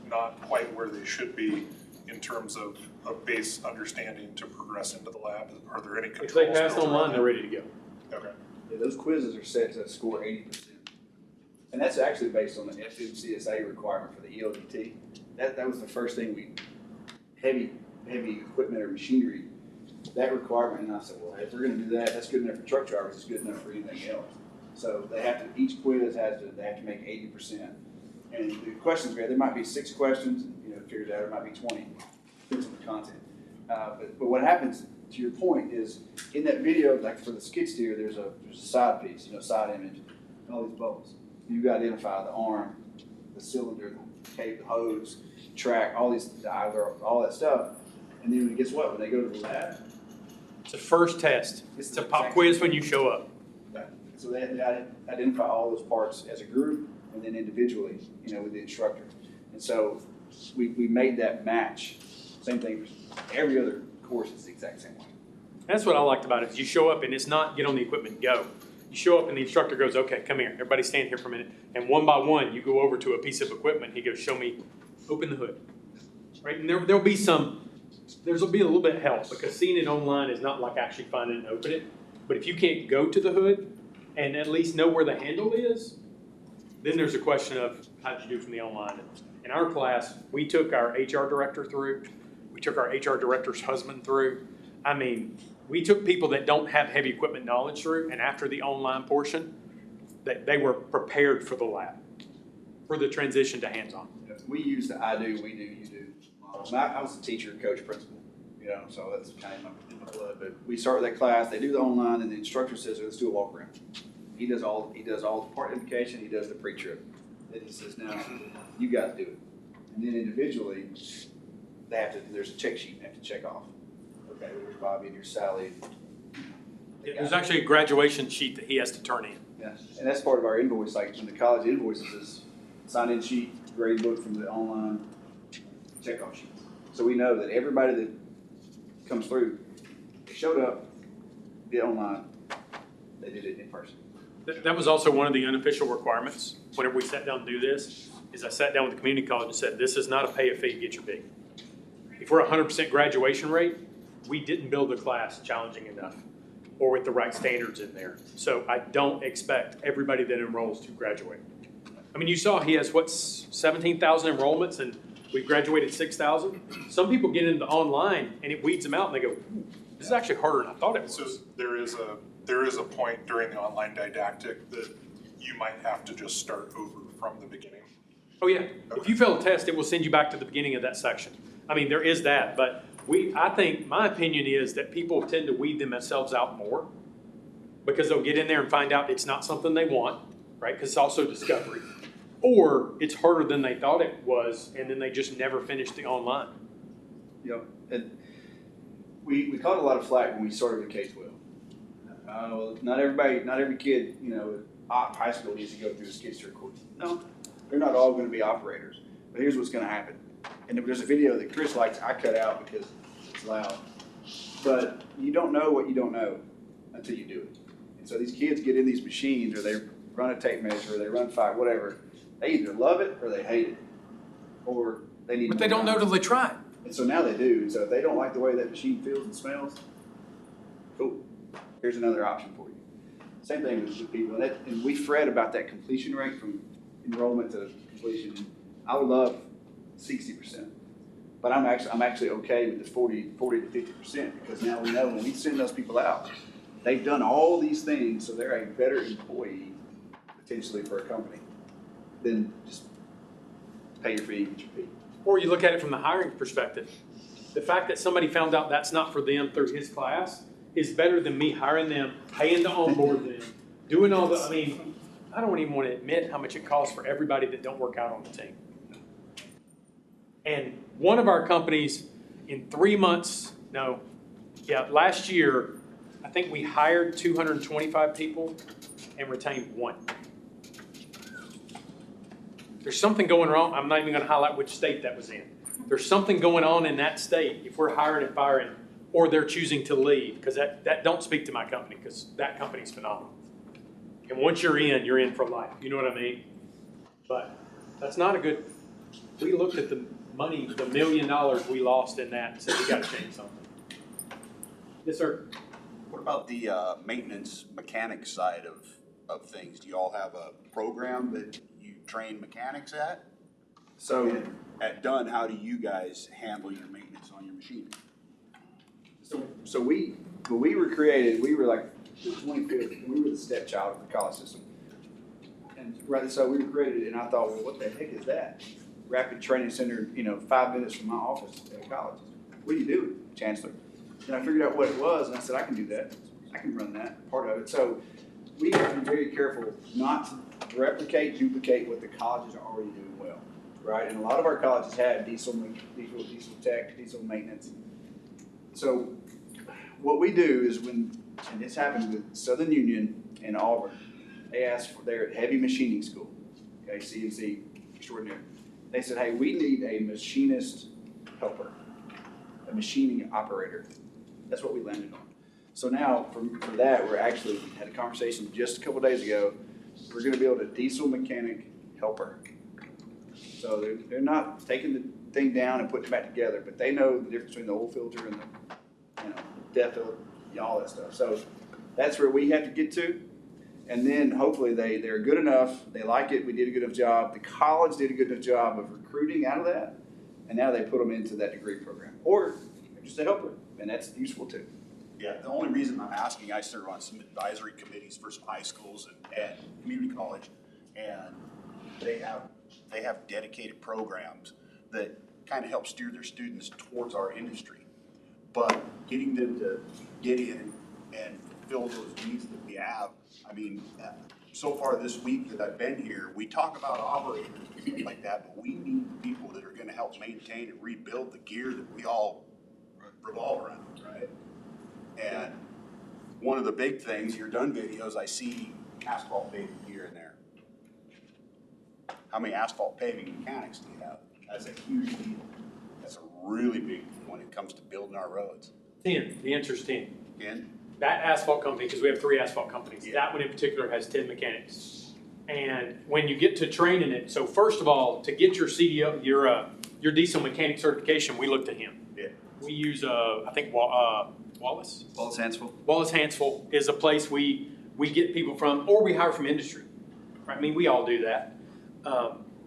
not quite where they should be in terms of a base understanding to progress into the lab. Are there any controls? if they pass built online, around they're ready to go. that? Okay. Yeah, those quizzes are set to score 80%. And that's actually based on the FMCSA requirement for the ELDT. That was the first thing heavy equipment or machinery, that requirement, and I said, well, if we're gonna do that, that's good enough for truck drivers, it's good enough for anything else. So each quiz they have to make 80%. And the questions, there might be 6 questions, figured out, it might be 20, depends on the content. But what happens, to your point, is in that video, like for the skid steer, there's a side piece, side image, and all these bubbles. You gotta identify the arm, the cylinder, the tape, the hose, track, all these, the idler, all that stuff. And then guess what? When they go to the lab, It's a first test. It's a pop quiz when you show up. so they identify all those parts as a group and then individually, with the instructor. And so we made that match. Same thing for every other course is the exact same way. That's what I liked about it. Is you show up and it's not get on the equipment, go. You show up and the instructor goes, okay, come here. Everybody stand here for a minute. And one by one, you go over to a piece of equipment. He goes, show me, open the hood. Right? And there'll be a little bit of help because seeing it online is not like actually finding it and open it. But if you can't go to the hood and at least know where the handle is, then there's a question of how'd you do from the online. In our class, we took our HR director through. We took our HR director's husband through. I mean, we took people that don't have heavy equipment knowledge through, and after the online portion, they were prepared for the lab, for the transition to hands-on. We use the I do, we do, you do model. I was a teacher, coach, principal, so that's kind of in my blood. But we start with that class, they do the online, and the instructor says, let's do a walk around. He does all the part identification, he does the pre-trip. Then he says, now, you guys do it. And then individually, there's a check sheet they have to check off. Okay, here's Bobby and here's Sally. There's actually a graduation sheet that he has to turn in. Yeah, and that's part of our invoice, like when the college invoices us, sign-in sheet, grade book from the online checkoff sheets. So we know that everybody that comes through, they showed up, did online, they did it in person. That was also one of the unofficial requirements whenever we sat down to do this, is I sat down with the community college and said, this is not a pay a fee, get your B. If we're 100% graduation rate, we didn't build a class challenging enough or with the right standards in there. So I don't expect everybody that enrolls to graduate. I mean, you saw he has, what, 17,000 enrollments and we graduated 6,000? Some people get into online and it weeds them out and they go, this is actually harder than I thought it was. So there is a point during the online didactic that you might have to just start over from the beginning. Oh yeah, if you fail a test, it will send you back to the beginning of that section. I mean, there is that, but I think, my opinion is that people tend to weed themselves out more because they'll get in there and find out it's not something they want, right? Because it's also discovery. Or it's harder than they thought it was, and then they just never finish the online. Yep, and we caught a lot of flack when we started with K-12. Well, not every kid, high school needs to go through a skid steer course. No, they're not all gonna be operators, but here's what's gonna happen. And there's a video that Chris likes, I cut out because it's loud. But you don't know what you don't know until you do it. And so these kids get in these machines, or they run a tape measure, or they run five, whatever. They either love it or they hate it, or they need. But they don't know till they try it. And so now they do. And so if they don't like the way that machine feels and smells, cool. Here's another option for you. Same thing with people, and we fret about that completion rate from enrollment to completion. I would love 60%, but I'm actually okay with the 40 to 50%, because now we know when we send those people out, they've done all these things, so they're a better employee potentially for a company than just pay your fee, get your fee. Or you look at it from the hiring perspective. The fact that somebody found out that's not for them through his class is better than me hiring them, paying to onboard them, doing all the, I don't even want to admit how much it costs for everybody that don't work out on the team. And one of our companies in 3 months, last year, I think we hired 225 people and retained 1. There's something going wrong. I'm not even going to highlight which state that was in. There's something going on in that state if we're hiring and firing, or they're choosing to leave, because that don't speak to my company, because that company's phenomenal. And once you're in for life. You know what I mean? But that's not a good. We looked at the money, the $1 million we lost in that, and said we got to change something. Yes, sir. What about the maintenance mechanic side of things? Do you all have a program that you train mechanics at? So At Dunn, how do you guys handle your maintenance on your machine? So when we were created, we were like the 25th, we were the stepchild of the college system. And so we were created, and I thought, well, what the heck is that? Rapid Training Center, 5 minutes from my office at college. What do you do, Chancellor? And I figured out what it was, and I said, I can do that. I can run that, part of it. So we have to be very careful not to replicate, duplicate what the colleges are already doing well, right? And a lot of our colleges have diesel tech, diesel maintenance. So what we do is and this happened with Southern Union and Auburn, they asked for their heavy machining school, okay, CNC extraordinary. They said, hey, we need a machinist helper, a machining operator. That's what we landed on. So now for that, we had a conversation just a couple days ago. We're gonna build a diesel mechanic helper. So they're not taking the thing down and putting it back together, but they know the difference between the oil filter and the depth filter, all that stuff. So that's where we have to get to. And then hopefully they're good enough, they like it, we did a good enough job. The college did a good enough job of recruiting out of that, and now they put them into that degree program. Or just a helper, and that's useful too. Yeah, the only reason I'm asking, I serve on some advisory committees for some high schools and community college, and they have dedicated programs that kind of help steer their students towards our industry. But getting them to get in and fulfill those needs that we have, so far this week that I've been here, we talk about operators like that, but we need people that are gonna help maintain and rebuild the gear that we all revolve around, right? And one of the big things, your done videos, I see asphalt paving here and there. How many asphalt paving mechanics do you have? That's a huge deal. That's a really big when it comes to building our roads. 10, the answer's 10. Again, That asphalt company, because we have 3 asphalt companies, Yeah. that one in particular has 10 mechanics. And when you get to training it, so first of all, to get your CDL, your diesel mechanic certification, we look to him. yeah. We use, I think, Wallace? Well, it's Hansville. Wallace Hansville is a place we get people from, or we hire from industry. Right? I mean, we all do that.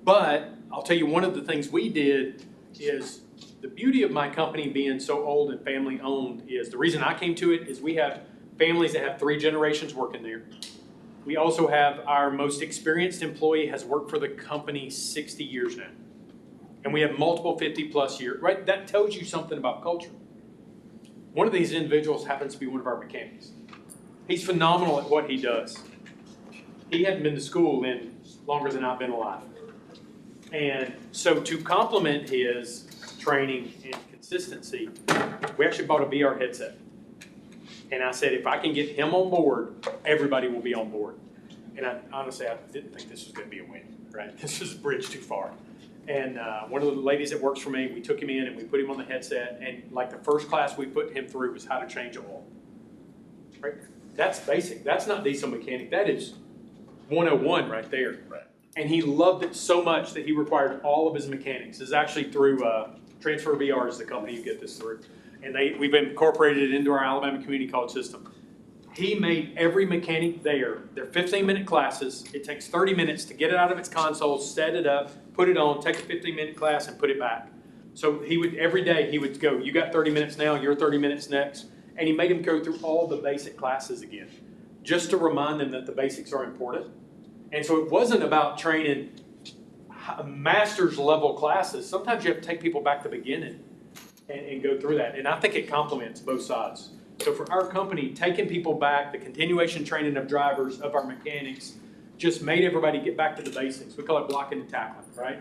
But I'll tell you, one of the things we did is the beauty of my company being so old and family owned is the reason I came to it is we have families that have 3 generations working there. We also have our most experienced employee has worked for the company 60 years now. And we have multiple 50+ years, right? That tells you something about culture. One of these individuals happens to be one of our mechanics. He's phenomenal at what he does. He hadn't been to school in longer than I've been alive. And so to complement his training and consistency, we actually bought a VR headset. And I said, if I can get him on board, everybody will be on board. And honestly, I didn't think this was going to be a win, right? This is a bridge too far. And one of the ladies that works for me, we took him in and we put him on the headset. And like the first class we put him through was how to change oil. Right? That's basic. That's not diesel mechanic. That is 101 right there. Right. And he loved it so much that he required all of his mechanics. It's actually through Transfer VR is the company you get this through. And we've incorporated it into our Alabama Community College system. He made every mechanic there. They're 15-minute classes. It takes 30 minutes to get it out of its console, set it up, put it on, take a 15-minute class, and put it back. So he would, every day he would go, you got 30 minutes now, you're 30 minutes next. And he made him go through all the basic classes again, just to remind them that the basics are important. And so it wasn't about training master's level classes. Sometimes you have to take people back to the beginning and go through that. And I think it complements both sides. So for our company, taking people back, the continuation training of drivers, of our mechanics, just made everybody get back to the basics. We call it blocking and tackling, right?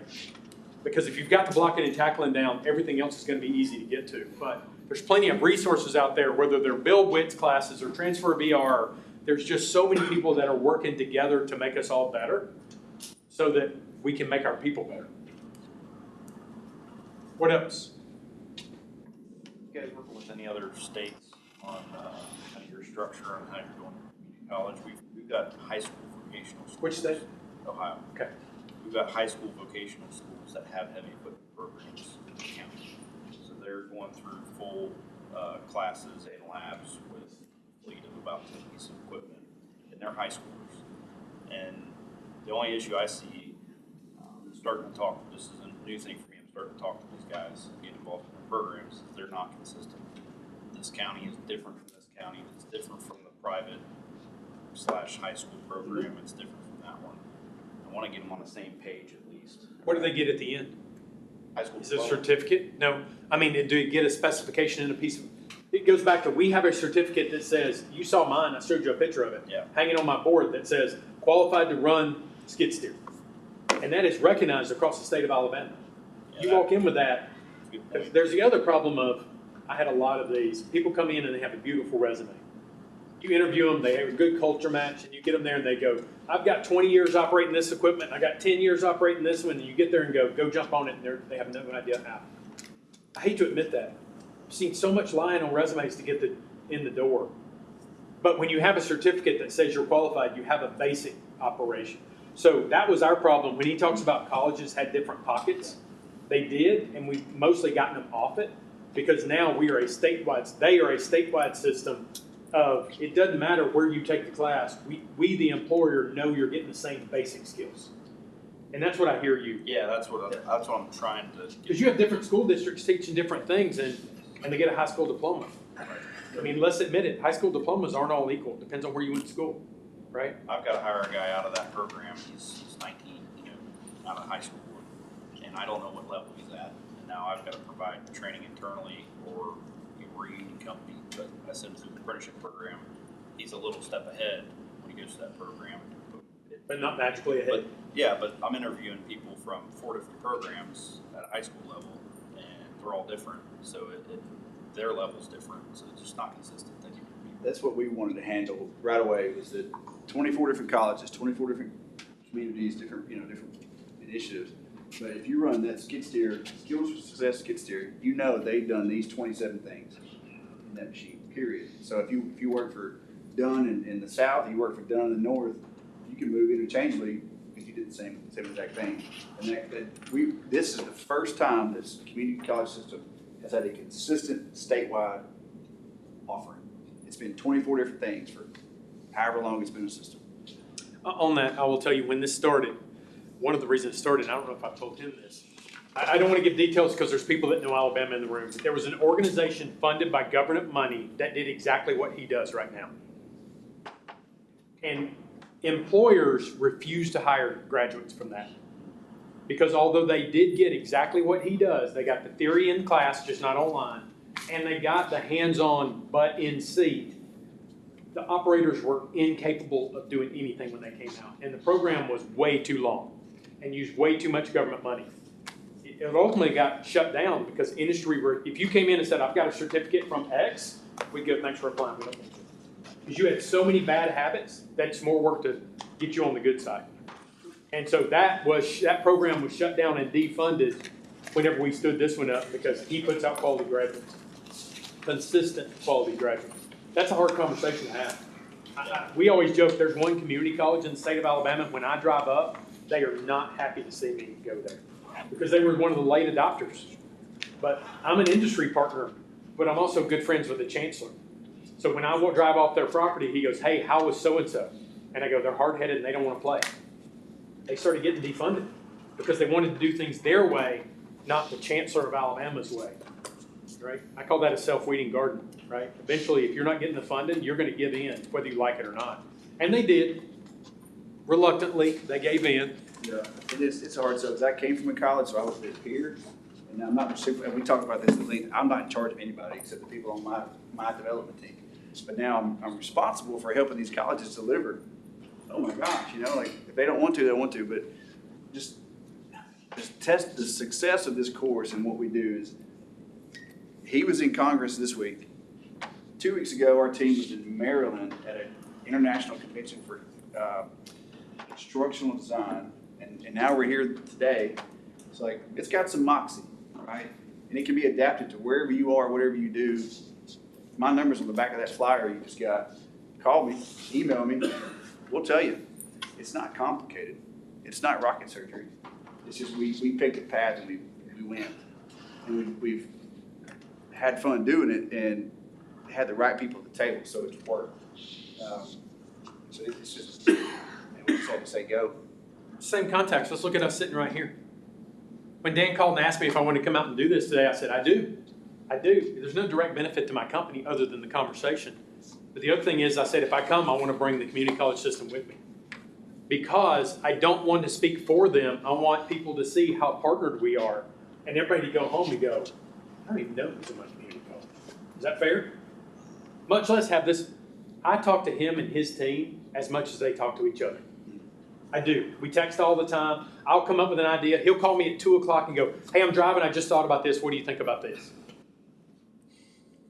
Because if you've got the blocking and tackling down, everything else is going to be easy to get to. But there's plenty of resources out there, whether they're Buildwitt classes or Transfer VR. There's just so many people that are working together to make us all better so that we can make our people better. What else? You guys working with any other states on kind of your structure and how you're going to community college? We've got high school vocational schools. Which state? Ohio. Okay. We've got high school vocational schools that have heavy equipment programs in the county. So they're going through full classes and labs with a fleet of about 10 pieces of equipment, and they're high schoolers. And the only issue I see, starting to talk, this is a new thing for me, I'm starting to talk to these guys, get involved in their programs, is they're not consistent. This county is different from this county, it's different from the private / high school program, it's different from that one. I want to get them on the same page at least. What do they get at the end? High school Is it a diploma. certificate? No. I mean, do you get a specification in a piece of, it goes back to, we have a certificate that says, you saw mine, I showed you a picture of it. Yeah. Hanging on my board that says, qualified to run skid steer. And that is recognized across the state of Alabama. Yeah, You walk in with that, good point. there's the other problem of, I had a lot of these, people come in and they have a beautiful resume. You interview them, they have a good culture match, and you get them there and they go, I've got 20 years operating this equipment, I got 10 years operating this one, and you get there and go jump on it, and they have no idea how. I hate to admit that. I've seen so much lying on resumes to get in the door. But when you have a certificate that says you're qualified, you have a basic operation. So that was our problem. When he talks about colleges had different pockets, they did, and we've mostly gotten them off it, because now they are a statewide system of, it doesn't matter where you take the class, we the employer know you're getting the same basic skills. And that's what I hear you. Yeah, that's what I'm trying to get. Because you have different school districts teaching different things, and they get a high school diploma. I mean, let's admit it, high school diplomas aren't all equal. Depends on where you went to school, right? I've got to hire a guy out of that program. He's 19, out of high school, and I don't know what level he's at. And now I've got to provide training internally or a reunion company. But I sent him through the apprenticeship program. He's a little step ahead when he goes to that program. But not magically ahead. But I'm interviewing people from 4 different programs at a high school level, and they're all different. So their level's different. So it's just not consistent. Thank you for being that's what we wanted to handle right away, was that 24 different colleges, 24 different communities, different initiatives. But if you run that skid steer, Skills for Success skid steer, you know they've done these 27 things in that machine, period. So if you work for Dunn in the south, you work for Dunn in the north, you can move interchangeably if you did the same exact thing. And this is the first time this community college system has had a consistent statewide offering. It's been 24 different things for however long it's been a system. On that, I will tell you, when this started, one of the reasons it started, I don't know if I've told him this, I don't want to give details because there's people that know Alabama in the room. There was an organization funded by government money that did exactly what he does right now. And employers refuse to hire graduates from that. Because although they did get exactly what he does, they got the theory in class, just not online, and they got the hands-on butt in seat, the operators were incapable of doing anything when they came out. And the program was way too long and used way too much government money. It ultimately got shut down because industry, if you came in and said, I've got a certificate from X, we'd go, thanks for applying, we don't need you. Because you had so many bad habits that it's more work to get you on the good side. And so that program was shut down and defunded whenever we stood this one up, because he puts out quality graduates, consistent quality graduates. That's a hard conversation to have. We always joke, there's one community college in the state of Alabama, when I drive up, they are not happy to see me go there because they were one of the late adopters. But I'm an industry partner, but I'm also good friends with the chancellor. So when I drive off their property, he goes, hey, how was so-and-so? And I go, they're hard-headed and they don't want to play. They started getting defunded because they wanted to do things their way, not the chancellor of Alabama's way, right? I call that a self-weeding garden, right? Eventually, if you're not getting the funding, you're going to give in, whether you like it or not. And they did. Reluctantly, they gave in. Yeah, it's hard. So I came from a college, so I was a peer, and I'm not, and we talked about this at length, I'm not in charge of anybody except the people on my development team. But now I'm responsible for helping these colleges deliver. Oh my gosh, like if they don't want to, they don't want to, but just test the success of this course. And what we do is, he was in Congress this week. 2 weeks ago, our team was in Maryland at an international convention for instructional design, and now we're here today. It's like, it's got some moxie, right? And it can be adapted to wherever you are, whatever you do. My number's on the back of that flyer you just got. Call me, email me, we'll tell you. It's not complicated. It's not rocket surgery. It's just we picked a path and we went. And we've had fun doing it and had the right people at the table, so it's worked. So it's just, we just had to say go. Same context. Let's look at us sitting right here. When Dan called and asked me if I wanted to come out and do this today, I said, I do. There's no direct benefit to my company other than the conversation. But the other thing is, I said, if I come, I want to bring the community college system with me. Because I don't want to speak for them. I want people to see how partnered we are. And everybody to go home and go, I don't even know who's in my community college. Is that fair? Much less have this. I talk to him and his team as much as they talk to each other. I do. We text all the time. I'll come up with an idea. He'll call me at 2 o'clock and go, hey, I'm driving. I just thought about this. What do you think about this?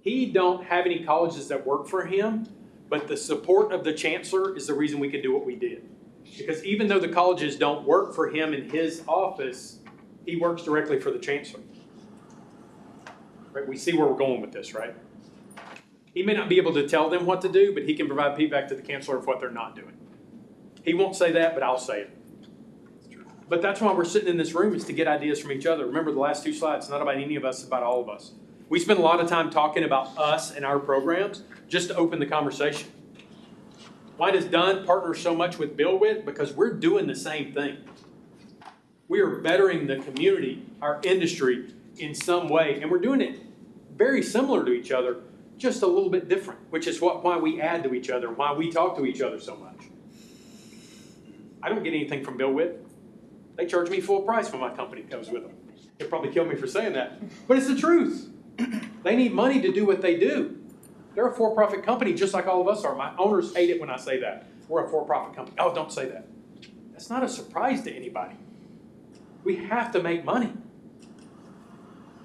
He don't have any colleges that work for him, but the support of the chancellor is the reason we could do what we did. Because even though the colleges don't work for him in his office, he works directly for the chancellor. Right? We see where we're going with this, right? He may not be able to tell them what to do, but he can provide feedback to the chancellor of what they're not doing. He won't say that, but I'll say it. But that's why we're sitting in this room, is to get ideas from each other. Remember the last two slides, it's not about any of us, it's about all of us. We spend a lot of time talking about us and our programs just to open the conversation. Why does Dunn partner so much with Buildwitt? Because we're doing the same thing. We are bettering the community, our industry, in some way, and we're doing it very similar to each other, just a little bit different, which is why we add to each other, why we talk to each other so much. I don't get anything from Buildwitt. They charge me full price when my company comes with them. They'll probably kill me for saying that, but it's the truth. They need money to do what they do. They're a for-profit company just like all of us are. My owners hate it when I say that. We're a for-profit company. Oh, don't say that. That's not a surprise to anybody. We have to make money.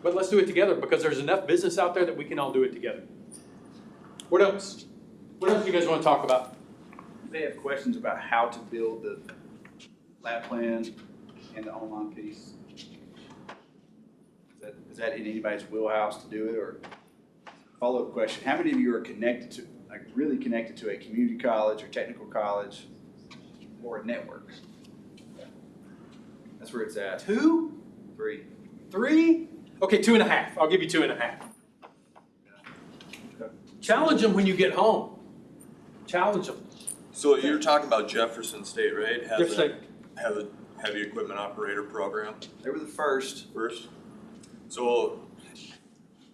But let's do it together, because there's enough business out there that we can all do it together. What else? What else do you guys want to talk about? They have questions about how to build the lab plan and the online piece. Is that in anybody's wheelhouse to do it, or follow-up question, how many of you are connected to, like really connected to a community college or technical college or a network? That's where it's at. 2? 3. 3? Okay, 2.5. I'll give you 2.5. Okay. Challenge them when you get home. Challenge them. So you're talking about Jefferson State, right? Has Jefferson State. Has a heavy equipment operator program They were the first. So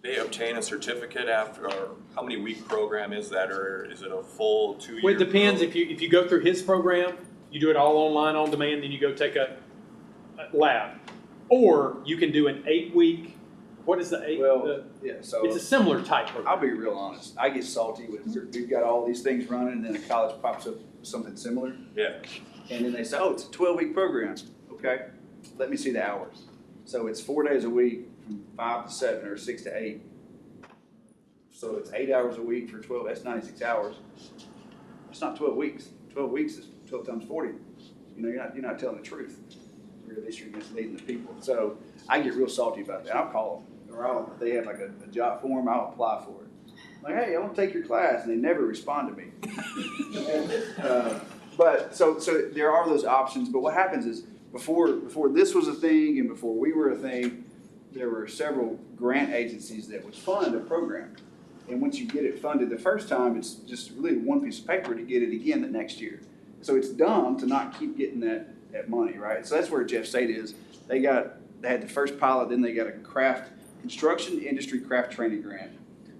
they obtain a certificate after, or how many week program is that, or is it a full 2-year? Well, it depends. If you go through his program, you do it all online on demand, then you go take a lab. Or you can do an 8-week, what is the 8? Well, yeah, so It's a similar type program. I'll be real honest. I get salty with, we've got all these things running and then a college pops up with something similar. Yeah. And then they say, oh, it's a 12-week program. Okay, let me see the hours. So it's 4 days a week from 5 to 7 or 6 to 8. So it's 8 hours a week for 12, that's 96 hours. That's not 12 weeks. 12 weeks is 12 times 40. You know, you're not telling the truth. Or at least you're misleading the people. So I get real salty about that. I'll call them. Or if they have like a job form, I'll apply for it. Like, hey, I want to take your class. And they never respond to me. But so there are those options. But what happens is before this was a thing and before we were a thing, there were several grant agencies that would fund a program. And once you get it funded the first time, it's just really one piece of paper to get it again the next year. So it's dumb to not keep getting that money, right? So that's where Jeff State is. They had the first pilot, then they got a construction industry craft training grant.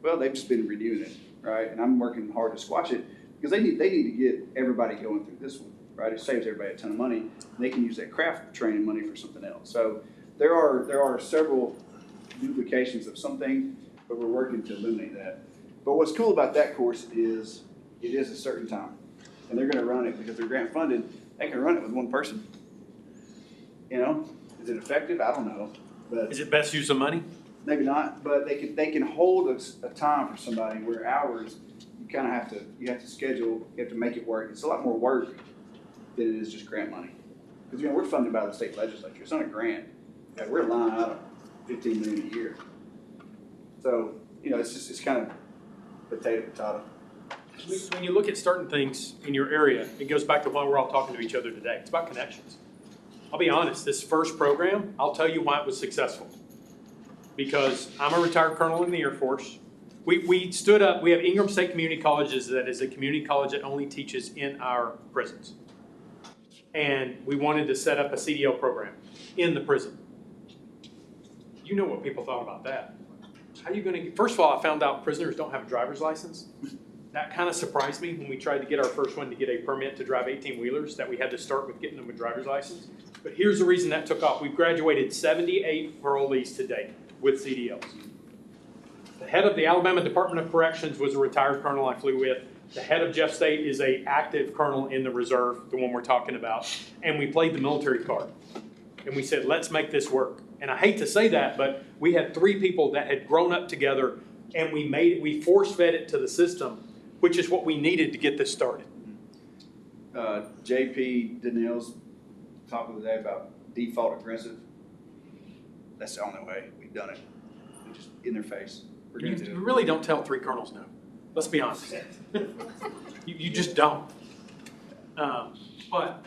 Well, they've just been renewing it, right? And I'm working hard to squash it because they need to get everybody going through this one, right? It saves everybody a ton of money. And they can use that craft training money for something else. So there are several duplications of some things, but we're working to eliminate that. But what's cool about that course is it is a certain time. And they're going to run it because they're grant funded. They can run it with one person. You know, is it effective? I don't know. But Is it best use of money? maybe not. But they can hold a time for somebody where hours you kind of have to schedule. You have to make it work. It's a lot more work than it is just grant money. Because we're funded by the state legislature. It's not a grant. Yeah, we're lying out of $15 million a year. So it's kind of potato. When you look at certain things in your area, it goes back to why we're all talking to each other today. It's about connections. I'll be honest, this first program, I'll tell you why it was successful. Because I'm a retired colonel in the Air Force. We stood up, we have Ingram State Community Colleges that is a community college that only teaches in our prisons. And we wanted to set up a CDL program in the prison. You know what people thought about that. How are you going to, first of all, I found out prisoners don't have a driver's license. That kind of surprised me when we tried to get our first one to get a permit to drive 18-wheelers, that we had to start with getting them a driver's license. But here's the reason that took off. We've graduated 78 parolees to date with CDLs. The head of the Alabama Department of Corrections was a retired colonel I flew with. The head of Jeff State is an active colonel in the reserve, the one we're talking about. And we played the military card. And we said, let's make this work. And I hate to say that, but we had 3 people that had grown up together, and we force-fed it to the system, which is what we needed to get this started. JP Danielle's talking today about default aggressive. That's the only way we've done it. We're just in their face. We're going to do You it. really don't tell 3 colonels no. Let's be honest. You just don't. But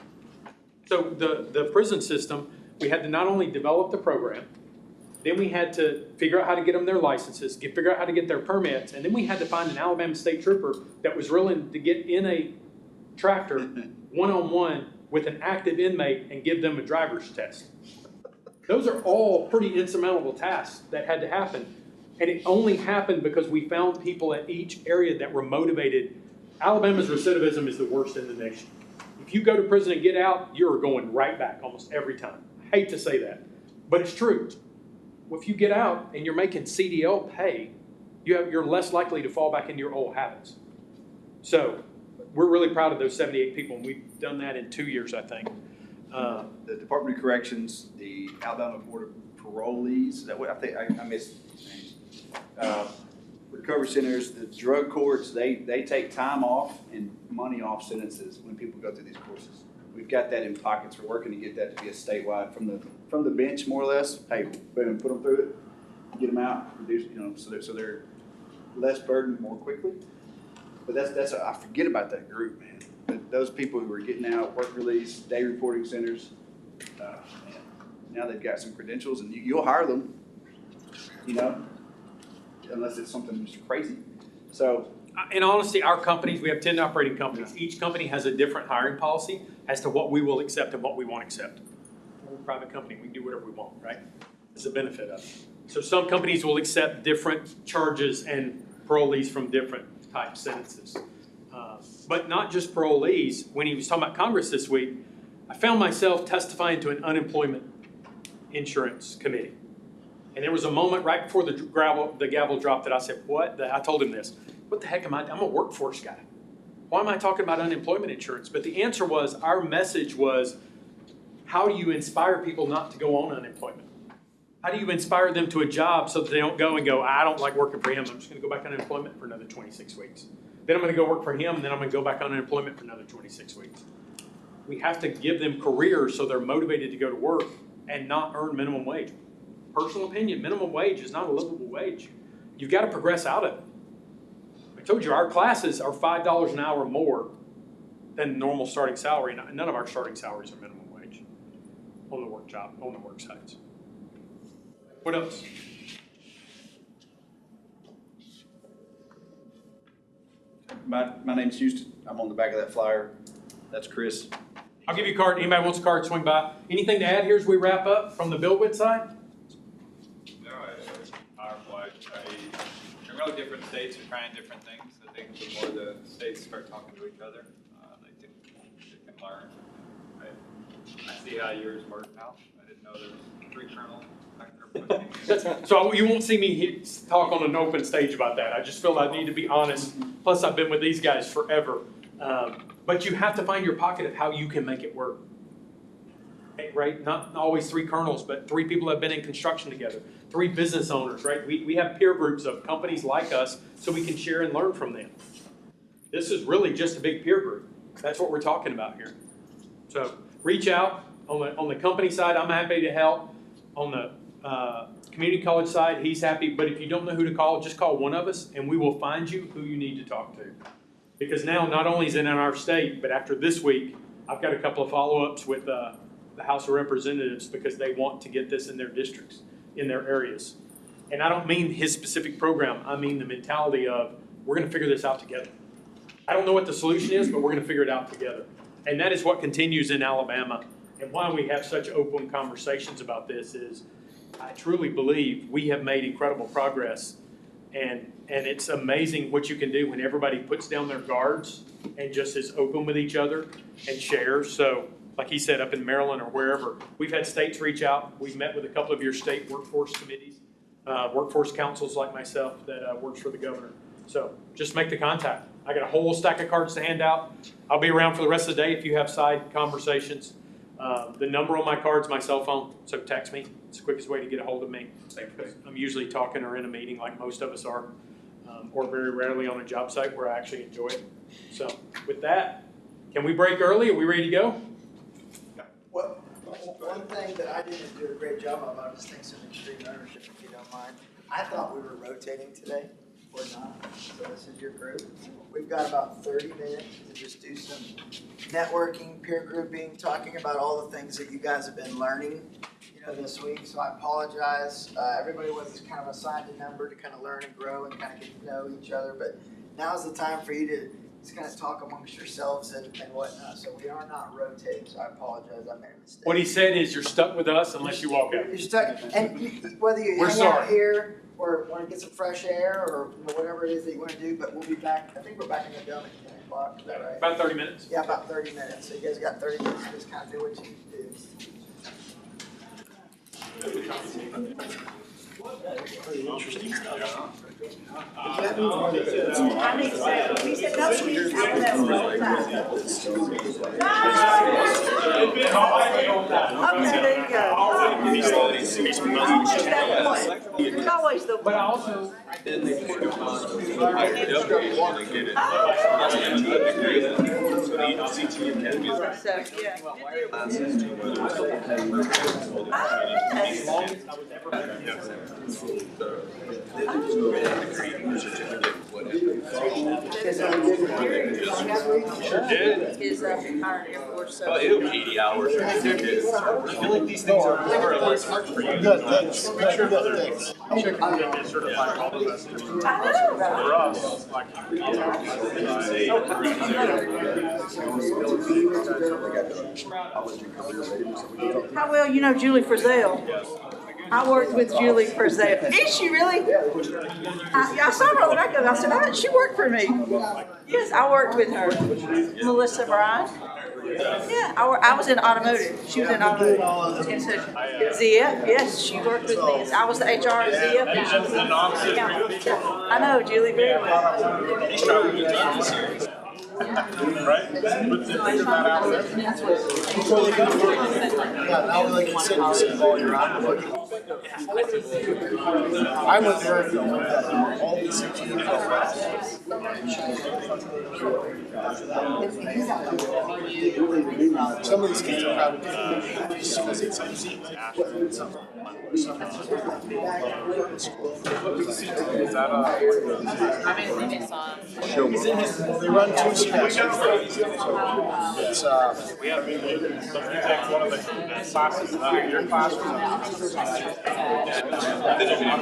so the prison system, we had to not only develop the program, then we had to figure out how to get them their licenses, figure out how to get their permits, and then we had to find an Alabama State trooper that was willing to get in a tractor one-on-one with an active inmate and give them a driver's test. Those are all pretty insurmountable tasks that had to happen. And it only happened because we found people at each area that were motivated. Alabama's recidivism is the worst in the nation. If you go to prison and get out, you're going right back almost every time. I hate to say that, but it's true. Well, if you get out and you're making CDL pay, you're less likely to fall back into your old habits. So we're really proud of those 78 people, and we've done that in 2 years, I think. The Department of Corrections, the Alabama Board of Parolees, is that what I think I missed names. recovery centers, the drug courts, they take time off and money off sentences when people go through these courses. We've got that in pockets. We're working to get that to be a statewide from the bench, more or less. Hey, boom, put them through it, get them out, reduce, so they're less burdened more quickly. But I forget about that group, man. But those people who are getting out, work release, day reporting centers, man, now they've got some credentials, and you'll hire them, unless it's something just crazy. So, in honesty, our companies, we have 10 operating companies. Each company has a different hiring policy as to what we will accept and what we won't accept. We're a private company, we can do whatever we want, right? It's a benefit of it. So some companies will accept different charges and parolees from different type sentences. But not just parolees. When he was talking about Congress this week, I found myself testifying to an unemployment insurance committee. And there was a moment right before the gavel dropped that I said, I told him this. What the heck am I? I'm a workforce guy. Why am I talking about unemployment insurance? But the answer was, our message was, how do you inspire people not to go on unemployment? How do you inspire them to a job so that they don't go and go, I don't like working for him, I'm just going to go back on unemployment for another 26 weeks. Then I'm going to go work for him, and then I'm going to go back on unemployment for another 26 weeks. We have to give them careers so they're motivated to go to work and not earn minimum wage. Personal opinion, minimum wage is not a livable wage. You've got to progress out of it. I told you our classes are $5 an hour more than normal starting salary. None of our starting salaries are minimum wage on the work job, on the work sites. What else? my name's Houston. I'm on the back of that flyer. That's Chris. I'll give you a card. Anybody wants a card, swing by. Anything to add here as we wrap up from the Buildwitt side? No, powerful. In really different states are trying different things. I think the more the states start talking to each other, they can learn. I see how yours works out. I didn't know there was 3 colonels back there. So you won't see me talk on an open stage about that. I just feel I need to be honest. Plus, I've been with these guys forever. But you have to find your pocket of how you can make it work. Right? Not always 3 colonels, but 3 people that have been in construction together. 3 business owners, right? We have peer groups of companies like us so we can share and learn from them. This is really just a big peer group. That's what we're talking about here. So reach out. On the company side, I'm happy to help. On the community college side, he's happy. But if you don't know who to call, just call one of us and we will find you who you need to talk to. Because now not only is it in our state, but after this week, I've got a couple of follow-ups with the House of Representatives because they want to get this in their districts, in their areas. And I don't mean his specific program. I mean the mentality of, we're going to figure this out together. I don't know what the solution is, but we're going to figure it out together. And that is what continues in Alabama. And why we have such open conversations about this is I truly believe we have made incredible progress. And it's amazing what you can do when everybody puts down their guards and just is open with each other and shares. So like he said, up in Maryland or wherever, we've had states reach out. We've met with a couple of your state workforce committees, workforce councils like myself that works for the governor. So just make the contact. I got a whole stack of cards to hand out. I'll be around for the rest of the day if you have side conversations. The number on my card is my cell phone, so text me. It's the quickest way to get a hold of me. I'm usually talking or in a meeting like most of us are, or very rarely on a job site where I actually enjoy it. So with that, can we break early? Are we ready to go? Well, one thing that I didn't do a great job of, I just think some extreme ownership, if you don't mind. I thought we were rotating today. We're not. So this is your group. We've got about 30 minutes to just do some networking, peer grouping, talking about all the things that you guys have been learning, this week. So I apologize. Everybody was kind of assigned a number to kind of learn and grow and kind of get to know each other. But now's the time for you to just kind of talk amongst yourselves and whatnot. So we are not rotating. So I apologize. I made a mistake. What he said is you're stuck with us unless you walk out. You're stuck. And whether you hang out here or want to get some fresh air or whatever it is that you want to do, but we'll be back. I think we're back in the building at 10 o'clock. Is that right? About 30 minutes. Yeah, about 30 minutes. So you guys got 30 minutes to just kind of do what you need to do. Interesting stuff. We said no meetings after that whole time. Okay, there you go. There's always the. But also, Then they put them on higher education and get it. CT Academy is So, yeah. classes to whether it's His retired Air Force, so. Oh, it'll be 80 hours. I feel like these things are hard for you. Good, thanks. Make sure that, thanks. certified all of us. I know. For us, like. How well you know Julie Frizzell? I worked with Julie Frizzell. Is she really? I saw her on the record. I said, she worked for me. Yes, I worked with her. Melissa Bryan. Yeah, I was in automotive. She was in automotive. And so, Zia, yes, she worked with me. I was the HR of Zia. I know Julie very well. He's trying to get on this series. Right? But then figure that out. Before they go to work, yeah, now we can sit and see all your I'm with her, all these things you know. Some of these kids are probably just because it's easy. Is that I mean, They run two schools. It's, we have, so if you take one of the classes, your class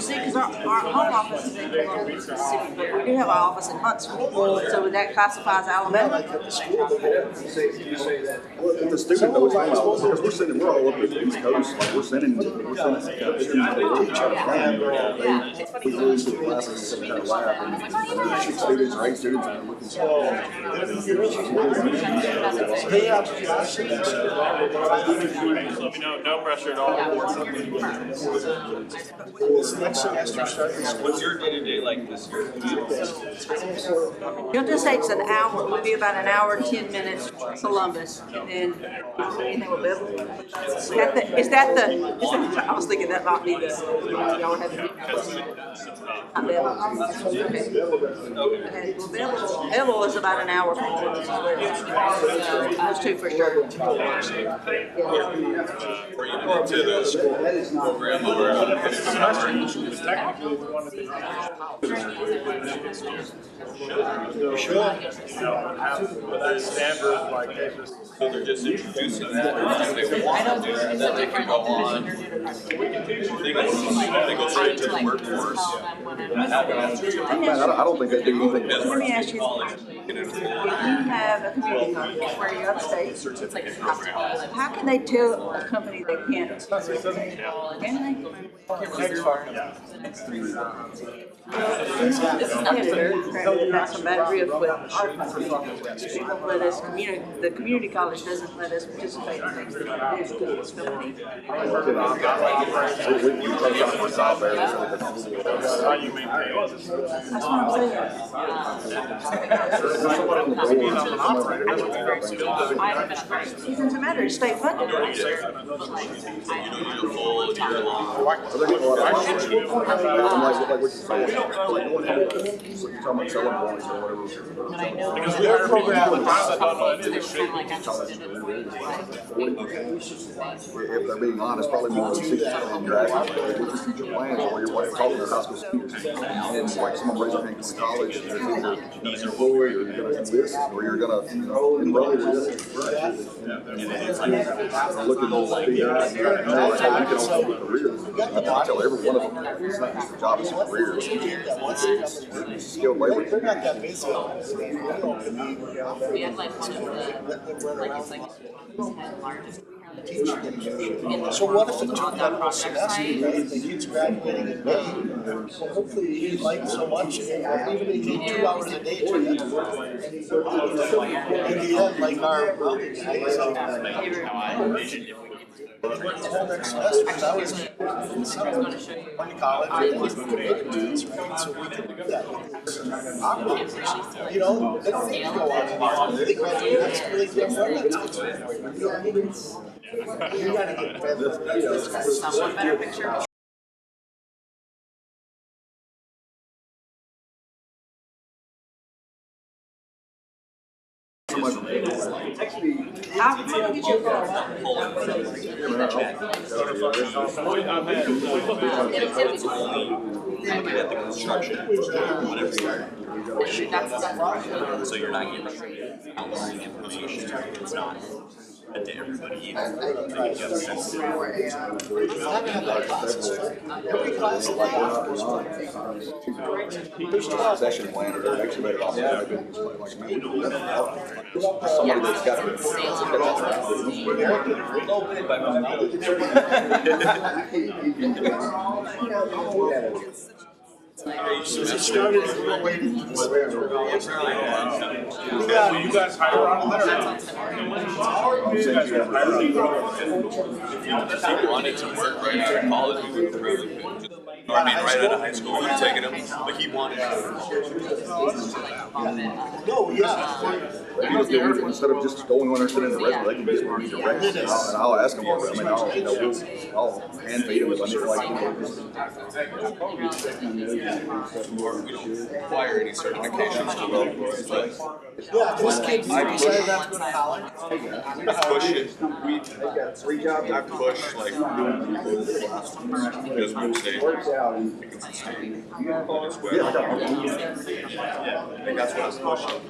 see, because our home office is in Columbus, Mississippi, but we do have an office in Huntsville, so that classifies Alabama. If the student knows, because we're all over the East Coast, like we're sending students to teach our family. We lose the classes some kind of lab, and 6 students or 8 students are looking they have Josh in there. let me know, no pressure at all. This next semester starting school. What's your day-to-day like this year? You'll just say it's an hour, maybe about an hour, 10 minutes from Columbus, and then anything with Bevel. I was thinking that might be y'all have Bevel is about an hour from Columbus. Those two for sure. Were you going to the school program or? Technically, we wanted to. Have that standard, like, hey, this. So they're just introducing that, or if they want to do that, then they can go on. They go straight to the workforce. I don't think they do anything. Let me ask you, you have a community college where you're upstate. How can they tell a company they can't? Can they? Got some bad riff with our company. They won't let us, the community college doesn't let us participate in things that they do to this company. That's how you maintain it. That's what I'm saying. It doesn't matter, it's state funded. Because we hire people all the time that don't know any of this shit. If they're being honest, probably more than 60 on graduates. Future plans or you're talking to high school students. And like someone raise their hand to college, and they're either an employee or you're going to do this, or you're going to enroll with this. They're looking to figure out, you can also do careers. I tell every one of them, it's not just a job, it's a career. It's skilled labor. They're not that busy. We had like one of the, like it's like the largest. So what if it took that whole semester, right? The kids graduating in May, well, hopefully he liked so much, even if he did 2 hours a day to it. And he had like our welding guys, How I envisioned if we the whole next semester, because I was in summer, going to college, and was right? So we could do that. You know, they don't need to go out and they graduate, that's really different. You gotta get better, you know. Someone better picture. much. I'll get you a call. At the construction, whatever. So you're not getting information, it's not to everybody either. Session planner, they're actually made it off. Somebody that's got It started as a little lady. You guys hire on there? You guys hire on If he wanted to work right out of college, we would probably could. I mean, right out of high school, we would have taken him, but he wanted to. No, yeah. Instead of just going on there sitting in the resume, they can just be direct. And I'll ask them over. I mean, I'll hand feed them if I need like. Or we don't require any certifications to work, but Yeah, this kid decided not to go to college. I push it. I push like just move state. Yeah, I got one. I think that's what I was pushing.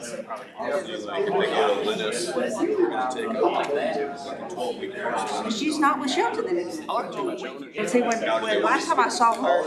They go to Linus, we're gonna take a 12-week course. She's not with Shelton then. See, when last time I saw her,